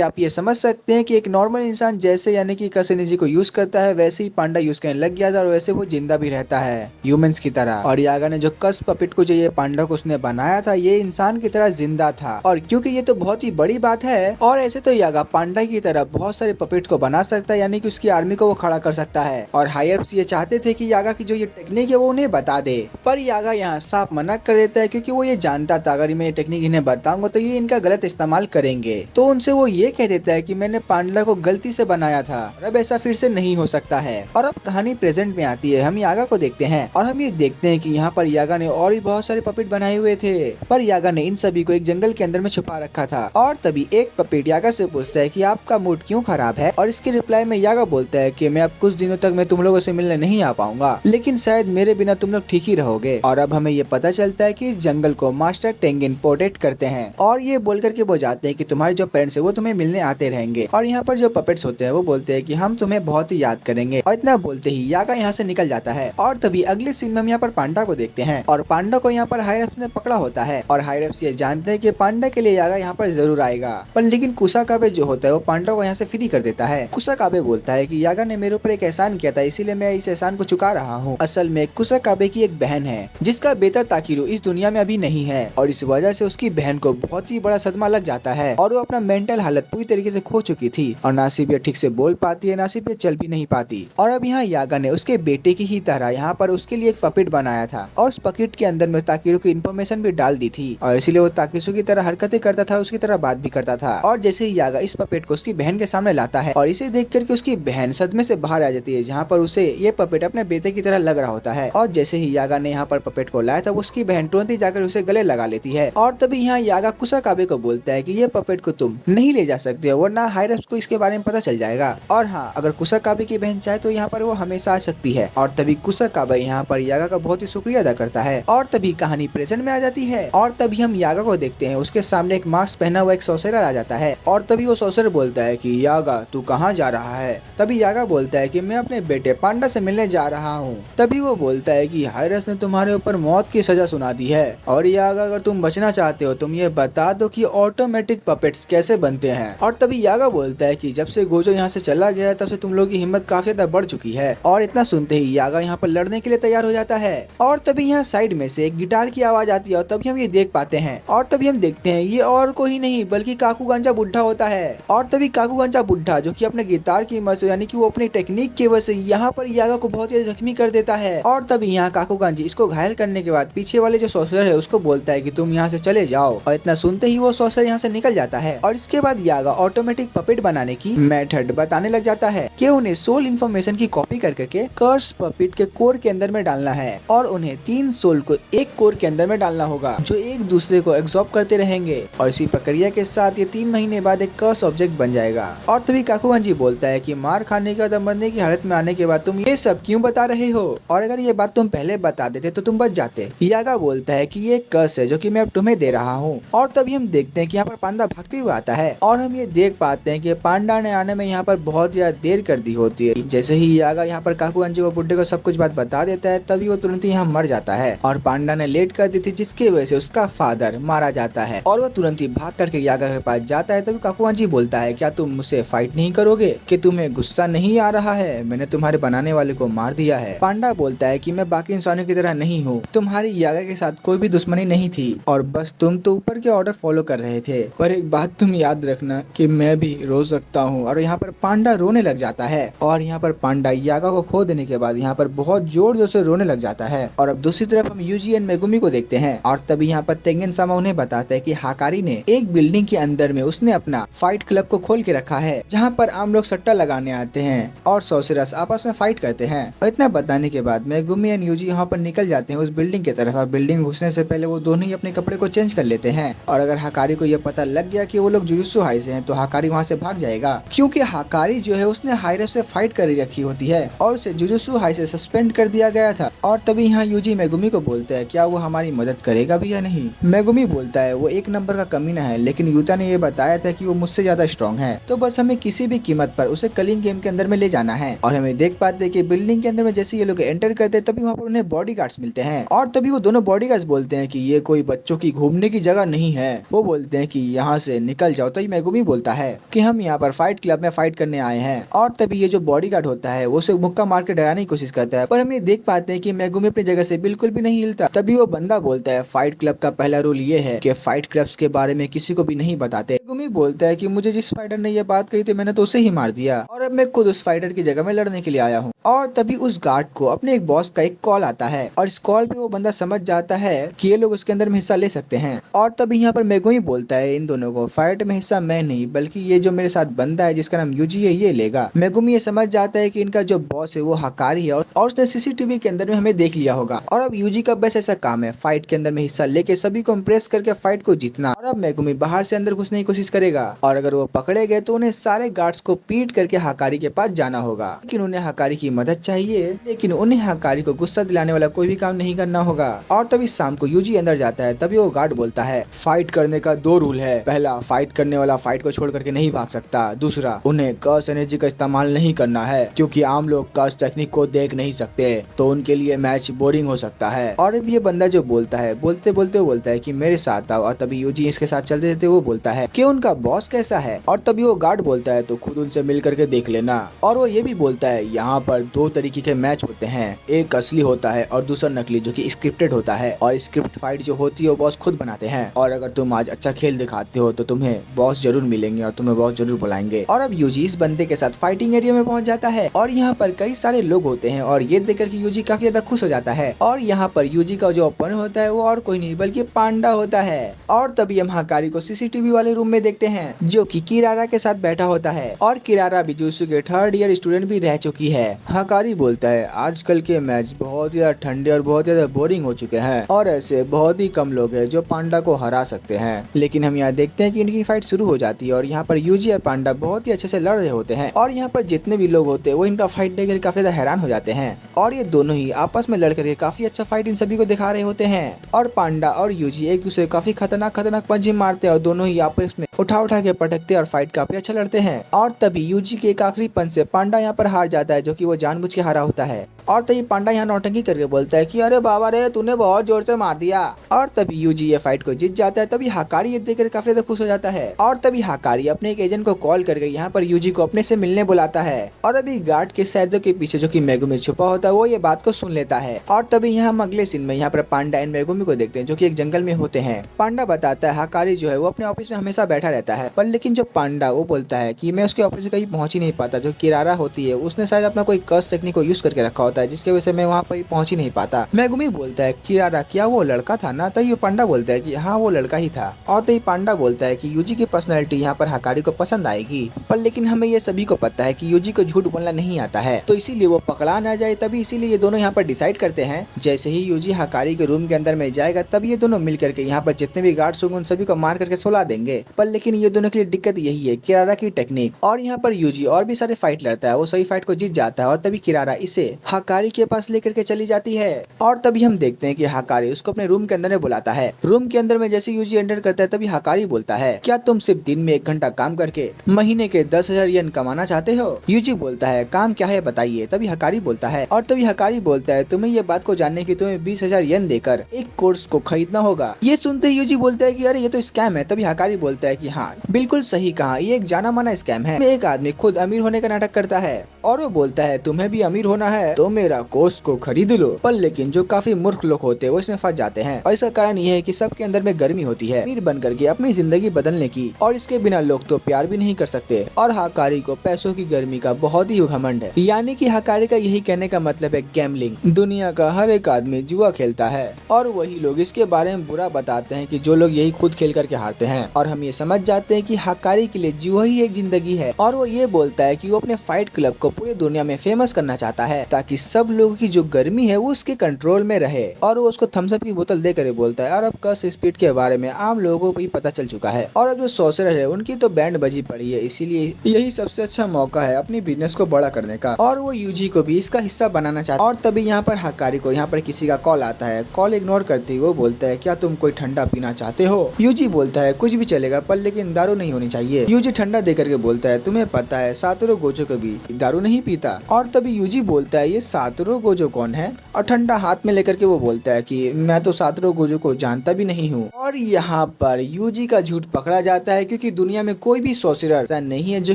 आप ये समझ सकते हैं कि एक नॉर्मल इंसान जैसे यानी कि कर्स एनर्जी को यूज करता है वैसे ही पांडा यूज करने लग गया था और वैसे वो जिंदा भी रहता है ह्यूमंस की तरह। और यागा ने जो कर्स पपेट को जो ये पांडा को उसने बनाया था ये इंसान की तरह जिंदा था। और क्योंकि ये तो बहुत ही बड़ी बात है और ऐसे तो यागा पांडा की तरह बहुत सारे पपेट को बना सकता है, यानी कि उसकी आर्मी को वो खड़ा कर सकता है। और हायरअप्स ये चाहते थे कि यागा की जो ये टेक्निक है वो उन्हें बता दे, पर यागा यहाँ साफ मना कर देता है, क्योंकि वो ये जानता था अगर मैं ये टेक्निक इन्हें बताऊंगा तो ये इनका गलत इस्तेमाल करेंगे। तो उनसे वो ये कह देता है कि मैंने पांडा को गलती से बनाया था और अब ऐसा फिर से नहीं हो सकता है। और अब कहानी प्रेजेंट में आती है, हम यागा को देखते हैं और हम ये देखते हैं कि यहाँ पर यागा ने और भी बहुत सारे पपेट बनाए हुए थे, पर यागा ने इन सभी को एक जंगल के अंदर में छुपा रखा था। और तभी एक पपेट यागा से पूछता है कि आपका मूड क्यों खराब है, और इसके रिप्लाई में यागा बोलता है कि मैं अब कुछ दिनों तक मैं तुम लोगों से मिलने नहीं आ पाऊंगा, लेकिन शायद मेरे बिना तुम लोग ठीक ही रहोगे। और अब हमें ये पता चलता है कि इस जंगल को मास्टर टेंगिन प्रोटेक्ट करते हैं और ये बोल करके वो जाते हैं कि तुम्हारे जो पेरेंट्स है वो तुम्हें मिलने आते रहेंगे। और यहाँ पर जो पपेट्स होते हैं वो बोलते हैं कि हम तुम्हें बहुत ही याद करेंगे। और इतना बोलते ही यागा यहाँ से निकल जाता है। और तभी अगले सीन में हम यहाँ पर पांडा को देखते हैं और पांडा को यहाँ पर हायरअप्स ने पकड़ा होता है और हायरअप्स ये जानते हैं कि पांडा के लिए यागा यहाँ पर जरूर आएगा, पर लेकिन कुसाकाबे जो होता है वो पांडा को यहाँ से फ्री कर देता है। कुसाकाबे बोलता है कि यागा ने मेरे ऊपर एक एहसान किया था, इसीलिए मैं इस एहसान को चुका रहा हूँ। असल में कुसाकाबे की एक बहन है जिसका बेटा ताकिरो इस दुनिया में अभी नहीं है और इस वजह से उसकी बहन को बहुत ही बड़ा सदमा लग जाता है और वो अपना मेंटल हालत पूरी तरीके से खो चुकी थी और ना सिर्फ ये ठीक से बोल पाती है, ना सिर्फ ये चल भी नहीं पाती। और अब यहाँ यागा ने उसके बेटे की ही तरह यहाँ पर उसके लिए एक पपेट बनाया था और उस पकेट के अंदर में ताकिरो की इन्फॉर्मेशन भी डाल दी थी और इसीलिए वो ताकिरो की तरह हरकतें करता था, उसकी तरह बात भी करता था। और जैसे ही यागा इस पपेट को उसकी बहन के सामने लाता है और इसे देख करके उसकी बहन सदमे से बाहर आ जाती है, जहाँ पर उसे ये पपेट अपने बेटे की तरह लग रहा होता है। और जैसे ही यागा ने यहाँ पर पपेट को लाया था उसकी बहन तुरंत ही जाकर उसे गले लगा लेती है। और तभी यहाँ यागा कुसाकाबे को बोलता है कि ये पपेट को तुम नहीं ले जा सकते हो, वरना हायरअप्स को इसके बारे में पता चल जाएगा। और हाँ, अगर कुसाकाबे की बहन चाहे तो यहाँ पर वो हमेशा आ सकती है। और तभी कुसाकाबे यहाँ पर यागा का बहुत ही शुक्रिया अदा करता है और तभी कहानी प्रेजेंट में आ जाती है। और तभी हम यागा को देखते हैं, उसके सामने एक मास्क पहना हुआ एक सॉर्सरर आ जाता है और तभी वो सॉर्सरर बोलता है कि यागा तू कहाँ जा रहा है। तभी यागा बोलता है कि मैं अपने बेटे पांडा से मिलने जा रहा हूँ। तभी वो बोलता है कि हायरस ने तुम्हारे ऊपर मौत की सजा सुना दी है और यागा अगर तुम बचना चाहते हो तुम ये बता दो कि ऑटोमेटिक पपेट्स कैसे बनते हैं। और तभी यागा बोलता है कि जब से गोजो यहाँ से चला गया है तब से तुम लोग की हिम्मत काफी ज्यादा बढ़ चुकी है। और इतना सुनते ही यागा यहाँ पर लड़ने के लिए तैयार हो जाता है। और तभी यहाँ साइड में से एक गिटार की आवाज आती है और तभी हम ये देख पाते हैं और तभी हम देखते हैं ये और कोई नहीं बल्कि काकुगांजा बुड्ढा होता है। और तभी काकुगांजा बुड्ढा जो कि अपने गिटार की मदद से यानी कि वो अपनी टेक्निक की वजह से यहाँ पर यागा को बहुत ज्यादा जख्मी कर देता है। और तभी यहाँ काकुगांजी इसको घायल करने के बाद पीछे वाले जो सॉर्सरर है उसको बोलता है कि तुम यहाँ से चले जाओ। और इतना सुनते ही वो सॉर्सरर यहाँ से निकल जाता है। और इसके बाद यागा ऑटोमेटिक पपेट बनाने की मेथड बताने लग जाता है कि उन्हें सोल इन्फॉर्मेशन की कॉपी कर करके कर्स पपिट के कोर के अंदर में डालना है और उन्हें 3 सोल को एक कोर के अंदर में डालना होगा जो एक दूसरे को एब्जॉर्ब करते रहेंगे और इसी प्रक्रिया के साथ ये 3 महीने बाद एक कर्स ऑब्जेक्ट बन जाएगा। और तभी काकुगन जी बोलता है कि मार खाने के बाद मरने की हालत में आने के बाद तुम ये सब क्यों बता रहे हो, और अगर ये बात तुम पहले बता देते तो तुम बच जाते। यागा बोलता है कि ये कर्स है जो कि मैं अब तुम्हें दे रहा हूँ। और तभी हम देखते हैं कि यहाँ पर पांडा भागते हुए आता है और हम ये देख पाते हैं कि पांडा ने आने में यहाँ पर बहुत ज्यादा देर कर दी होती है। जैसे ही यागा यहाँ पर काकुगन जी को बुड्ढे को सब कुछ बात बता देता है तभी वो तुरंत ही यहाँ मर जाता है और पांडा ने लेट कर दी थी जिसकी वजह से उसका फादर मारा जाता है और वो तुरंत ही भाग करके यागा के पास जाता है। तभी काकुगन जी बोलता है क्या तुम मुझसे फाइट नहीं करोगे, कि तुम्हें गुस्सा नहीं आ रहा है, मैंने तुम्हारे बनाने वाले को मार दिया है। पांडा बोलता है कि मैं बाकी इंसानों की तरह नहीं हूँ, तुम्हारी यागा के साथ कोई भी दुश्मनी नहीं थी और बस तुम तो ऊपर के ऑर्डर फॉलो कर रहे थे, पर एक बात तुम याद रखना कि मैं भी रो सकता हूँ। और यहाँ पर पांडा रोने लग जाता है और यहाँ पर पांडा यागा को खो देने के बाद यहाँ पर बहुत जोर जोर से रोने लग जाता है। और अब दूसरी तरफ हम यूजी एंड मेगुमी को देखते हैं और तभी यहाँ पर तेंगेन सामा उन्हें बताता है कि हाकारी ने एक बिल्डिंग के अंदर में उसने अपना फाइट क्लब को खोल के रखा है जहाँ पर आम लोग सट्टा लगाने आते हैं और सोसिरस आपस में फाइट करते हैं। और इतना बताने के बाद मेगुमी एंड यूजी यहाँ पर निकल जाते हैं उस बिल्डिंग की तरफ और बिल्डिंग घुसने से पहले वो दोनों ही अपने कपड़े को चेंज कर लेते हैं। और अगर हाकारी को यह पता लग गया कि वो लोग जुजुत्सु हाई से हैं तो हाकारी वहाँ से भाग जाएगा, क्योंकि हाकारी जो है उसने हाईरेफ से फाइट कर रखी होती है और उसे जुजुत्सु हाई से सस्पेंड कर दिया गया था। और तभी यहाँ यूजी मेगुमी को बोलता है क्या वो हमारी मदद करेगा भी या नहीं। मेगुमी बोलता है वो एक नंबर का कमीना है, लेकिन यूता ने ये बताया था कि वो मुझसे ज्यादा स्ट्रॉन्ग है, तो बस हमें किसी भी कीमत पर उसे कलिंग गेम के अंदर में ले जाना है। और हमें देख पाते हैं कि बिल्डिंग के अंदर में जैसे ये लोग एंटर करते हैं तभी वहाँ पर उन्हें बॉडीगार्ड्स मिलते हैं और तभी वो दोनों बॉडीगार्ड्स बोलते हैं कि ये कोई बच्चों की घूमने की जगह नहीं है। वो बोलते हैं कि यहाँ से निकल जाओ। तो मेगुमी बोलता है कि हम यहाँ पर फाइट क्लब में फाइट करने आए हैं। और तभी ये जो बॉडीगार्ड होता है वो उसे मुक्का मार के डराने की कोशिश करता है, पर हम ये देख पाते हैं कि मेगुमी अपनी जगह से बिल्कुल भी नहीं हिलता। तभी वो बंदा बोलता है फाइट क्लब का पहला रूल ये है कि फाइट क्लब्स के बारे में किसी को भी नहीं बताते। मेगुमी बोलता है कि मुझे जिस फाइटर ने ये बात कही थी मैंने तो उसे ही मार दिया और अब मैं खुद उस फाइटर की जगह में लड़ने के लिए आया हूँ। और तभी उस गार्ड को अपने एक बॉस का एक कॉल आता है और इस कॉल पे वो बंदा समझ जाता है कि ये लोग उसके अंदर में हिस्सा ले सकते हैं। और तभी यहाँ पर मेगुमी बोलता है इन दोनों को फाइट में हिस्सा मैं नहीं बल्कि ये जो मेरे साथ बंदा है जिसका नाम यूजी है ये लेगा। मेगुमी ये समझ जाता है कि इनका जो बॉस है वो हाकारी है और उसने सीसीटीवी के अंदर में हमें देख लिया होगा और अब यूजी का बस ऐसा काम है फाइट के अंदर में हिस्सा लेके सभी को इम्प्रेस करके फाइट को जीतना। और अब मेगुमी बाहर से अंदर घुसने की कोशिश करेगा और अगर वो पकड़े गए तो उन्हें सारे गार्ड्स को पीट करके हाकारी के पास जाना होगा, लेकिन उन्हें हाकारी की मदद चाहिए, लेकिन उन्हें हाकारी को गुस्सा दिलाने वाला कोई भी काम नहीं करना होगा। और तभी शाम को यूजी अंदर जाता है तभी वो गार्ड बोलता है फाइट करने का 2 रूल है, पहला फाइट करने वाला फाइट को छोड़ करके नहीं भाग सकता, दूसरा उन्हें कर्स एनर्जी का इस्तेमाल नहीं करना है क्योंकि आम लोग कर्स टेक्निक को देख नहीं सकते तो उनके लिए मैच बोरिंग हो सकता है। और अब ये बंदा जो बोलता है बोलते बोलता है कि मेरे साथ आओ और तभी यूजी इसके साथ चलते रहते वो बोलता है कि उनका बॉस कैसा है और तभी वो गार्ड बोलता है तो खुद उनसे मिल करके देख लेना। और वो ये भी बोलता है यहाँ पर 2 तरीके के मैच होते हैं, एक असली होता है और दूसरा नकली जो कि स्क्रिप्टेड होता है और स्क्रिप्ट फाइट जो होती है वो बॉस खुद बनाते हैं और अगर तुम आज अच्छा खेल दिखाते हो तो तुम्हें बॉस जरूर मिलेंगे और तुम्हें बॉस जरूर बुलाएंगे। और अब यूजी इस बंदे के साथ फाइटिंग एरिया में पहुंच जाता है और यहाँ पर कई सारे लोग होते हैं और ये देखकर कि यूजी काफी ज्यादा खुश हो जाता है। और यहाँ पर यूजी का जो ओपोनेंट होता है वो और कोई नहीं बल्कि पांडा होता है। और तभी हम हाकारी को सीसीटीवी वाले रूम में देखते हैं जो कि किरारा के साथ बैठा होता है और किरारा भी जुजुत्सु के 3rd ईयर स्टूडेंट भी रह चुकी है। हाकारी बोलता है आजकल के मैच बहुत ज्यादा ठंडे और बहुत ज्यादा बोरिंग हो चुके हैं और ऐसे बहुत ही कम लोग हैं जो पांडा को हरा सकते हैं। लेकिन हम यहाँ देखते हैं कि इनकी फाइट शुरू हो जाती है और यहाँ पर यूजी और पांडा बहुत ही अच्छे से लड़ रहे होते हैं और यहाँ पर जितने भी लोग होते हैं वो इनका फाइट देखकर काफी ज्यादा हैरान हो जाते हैं और ये दोनों ही आपस में लड़ करके काफी अच्छा फाइट इन सभी को दिखा रहे होते हैं। और पांडा और यूजी एक दूसरे काफी खतरनाक पंच मारते हैं और दोनों ही आपस में उठा के पटकते और फाइट काफी अच्छा लड़ते हैं। और तभी यूजी के एक आखिरी पंच से पांडा यहाँ पर हार जाता है जो कि वो जानबूझ के हारा होता है। और तभी पांडा यहाँ नौटंकी करके बोलता है कि अरे बाबा रे तूने बहुत जोर से मार दिया। और तभी यूजी ये फाइट को जीत जाता है। तभी हाकारी ये देखकर काफी ज्यादा खुश हो जाता है और तभी हाकारी अपने एक एजेंट को कॉल करके यहाँ पर यूजी को अपने से मिलने बुलाता है। और अभी गार्ड के सैदों के पीछे जो कि मेगुमी छुपा होता है वो ये बात को सुन लेता है। और तभी यहाँ हम अगले सीन में यहाँ पर पांडा एंड मेगुमी को देखते हैं जो कि एक जंगल में होते हैं। पांडा बताता है हाकारी जो है वो अपने ऑफिस में हमेशा बैठा रहता है, पर लेकिन जो पांडा वो बोलता है कि मैं उसके ऑफिस से कहीं पहुंच ही नहीं पाता। जो किरारा होती है उसने शायद अपना कोई कर्स टेक्निक को यूज करके रखा होता होता है, जिसकी वजह से मैं वहाँ पर पहुँच ही नहीं पाता। मेगुमी बोलता है किरारा क्या वो लड़का था ना? तभी पांडा बोलता है कि हाँ वो लड़का ही था। और तभी पांडा बोलता है कि यूजी की पर्सनैलिटी यहाँ पर हकारी को पसंद आएगी, पर लेकिन हमें ये सभी को पता है कि यूजी को झूठ बोलना नहीं आता है, तो इसीलिए वो पकड़ा ना जाए, तभी इसीलिए ये दोनों यहाँ पर डिसाइड करते हैं। जैसे ही यूजी हकारी के रूम के अंदर में जाएगा तब ये दोनों मिल करके यहाँ पर जितने भी गार्ड्स होंगे उन सभी को मार करके सुला देंगे। पर लेकिन ये दोनों के लिए दिक्कत यही है, किरारा की टेक्निक। और यहाँ पर यूजी और भी सारे फाइट लड़ता है, वो सही फाइट को जीत जाता है और तभी किरारा इसे हकारी के पास लेकर के चली जाती है। और तभी हम देखते हैं कि हकारी उसको अपने रूम के अंदर में बुलाता है। रूम के अंदर में जैसे यूजी एंटर करता है तभी हकारी बोलता है क्या तुम सिर्फ दिन में 1 घंटा काम करके महीने के 10,000 येन कमाना चाहते हो? यूजी बोलता है काम क्या है बताइए। तभी हकारी बोलता है, और तभी हकारी बोलता है तुम्हें ये बात को जानने की तुम्हें 20,000 येन देकर एक कोर्स को खरीदना होगा। ये सुनते ही यूजी बोलता है कि अरे ये तो स्कैम है। तभी हकारी बोलता है कि हाँ बिल्कुल सही कहा, ये एक जाना माना स्कैम है। एक आदमी खुद अमीर होने का नाटक करता है और वो बोलता है तुम्हें भी अमीर होना है तो मेरा कोर्स को खरीद लो। पर लेकिन जो काफी मूर्ख लोग होते हैं वो इसमें फंस जाते हैं, और इसका कारण ये है कि सबके अंदर में गर्मी होती है अमीर बन करके अपनी जिंदगी बदलने की, और इसके बिना लोग तो प्यार भी नहीं कर सकते। और हकारी को पैसों की गर्मी का बहुत ही घमंड है, यानी कि हकारी का यही कहने का मतलब है गैम्बलिंग। दुनिया का हर एक आदमी जुआ खेलता है और वही लोग इसके बारे में बुरा बताते हैं कि जो लोग यही खुद खेल करके हारते हैं। और हम ये समझ जाते हैं कि हकारी के लिए जुआ ही एक जिंदगी है, और वो ये बोलता है कि वो अपने फाइट क्लब को पूरी दुनिया में फेमस करना चाहता है ताकि सब लोगों की जो गर्मी है वो उसके कंट्रोल में रहे। और वो उसको थम्स अप की बोतल देकर बोलता है और अब कर्स स्पीड के बारे में आम लोगों को भी पता चल चुका है, और अब जो सॉर्सरर है उनकी तो बैंड बजी पड़ी है, इसीलिए यही सबसे अच्छा मौका है अपनी बिजनेस को बड़ा करने का, और वो यूजी को भी इसका हिस्सा बनाना चाहता है। और तभी यहाँ पर हकारी को यहाँ पर किसी का कॉल आता है। कॉल इग्नोर करते हुए वो बोलता है क्या तुम कोई ठंडा पीना चाहते हो? यूजी बोलता है कुछ भी चलेगा पर लेकिन दारू नहीं होनी चाहिए। यूजी ठंडा दे करके बोलता है तुम्हें पता है सातोरू गोजो को भी दारू नहीं पीता। और तभी यूजी बोलता है ये सातोरू गोजो कौन है? और ठंडा हाथ में लेकर के वो बोलता है कि मैं तो सातोरू गोजो को जानता भी नहीं हूँ। और यहाँ पर यूजी का झूठ पकड़ा जाता है क्योंकि दुनिया में कोई भी सॉर्सरर ऐसा नहीं है जो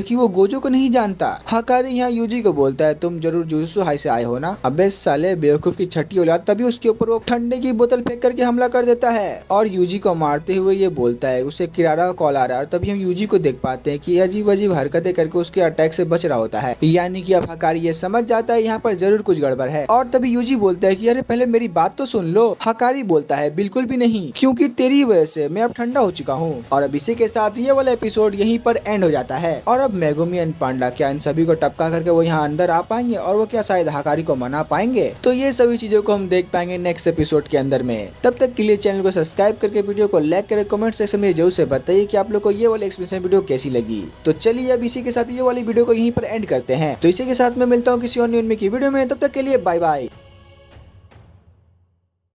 कि वो गोजो को नहीं जानता। हकारी यहाँ यूजी को बोलता है तुम जरूर जुजुत्सु हाई से आए हो ना? अबे साले बेवकूफ की छठी औलाद। तभी उसके ऊपर वो ठंडे की बोतल फेंक करके हमला कर देता है और यूजी को मारते हुए ये बोलता है उसे किरारा का कॉल आ रहा है। और तभी हम यूजी को देख पाते हैं कि अजीब अजीब हरकतें करके उसके अटैक से बच रहा होता है, यानी कि अब हकारी ये समझ जाता है यहाँ पर जरूर कुछ गड़बड़ है। और तभी यूजी बोलता है कि अरे पहले मेरी बात तो सुन लो। हकारी बोलता है बिल्कुल भी नहीं, क्योंकि तेरी वजह से मैं अब ठंडा हो चुका हूँ। और अब इसी के साथ ये वाला एपिसोड यहीं पर एंड हो जाता है। और अब मेगुमी एंड पांडा क्या इन सभी को टपका करके वो यहाँ अंदर आ पाएंगे और वो क्या शायद हकारी को मना पाएंगे? तो ये सभी चीजों को हम देख पाएंगे नेक्स्ट एपिसोड के अंदर में। तब तक के लिए चैनल को सब्सक्राइब करके वीडियो को लाइक करें, कमेंट सेक्शन में जरूर से बताइए कि आप लोग को ये वाली एक्सप्लेनेशन वीडियो कैसी लगी। तो चलिए अब इसी के साथ ये वाली वीडियो को यहीं पर एंड करते हैं। तो इसी के साथ मैं मिलता हूँ किसी और न्यू की वीडियो में, तब तक के लिए बाय बाय।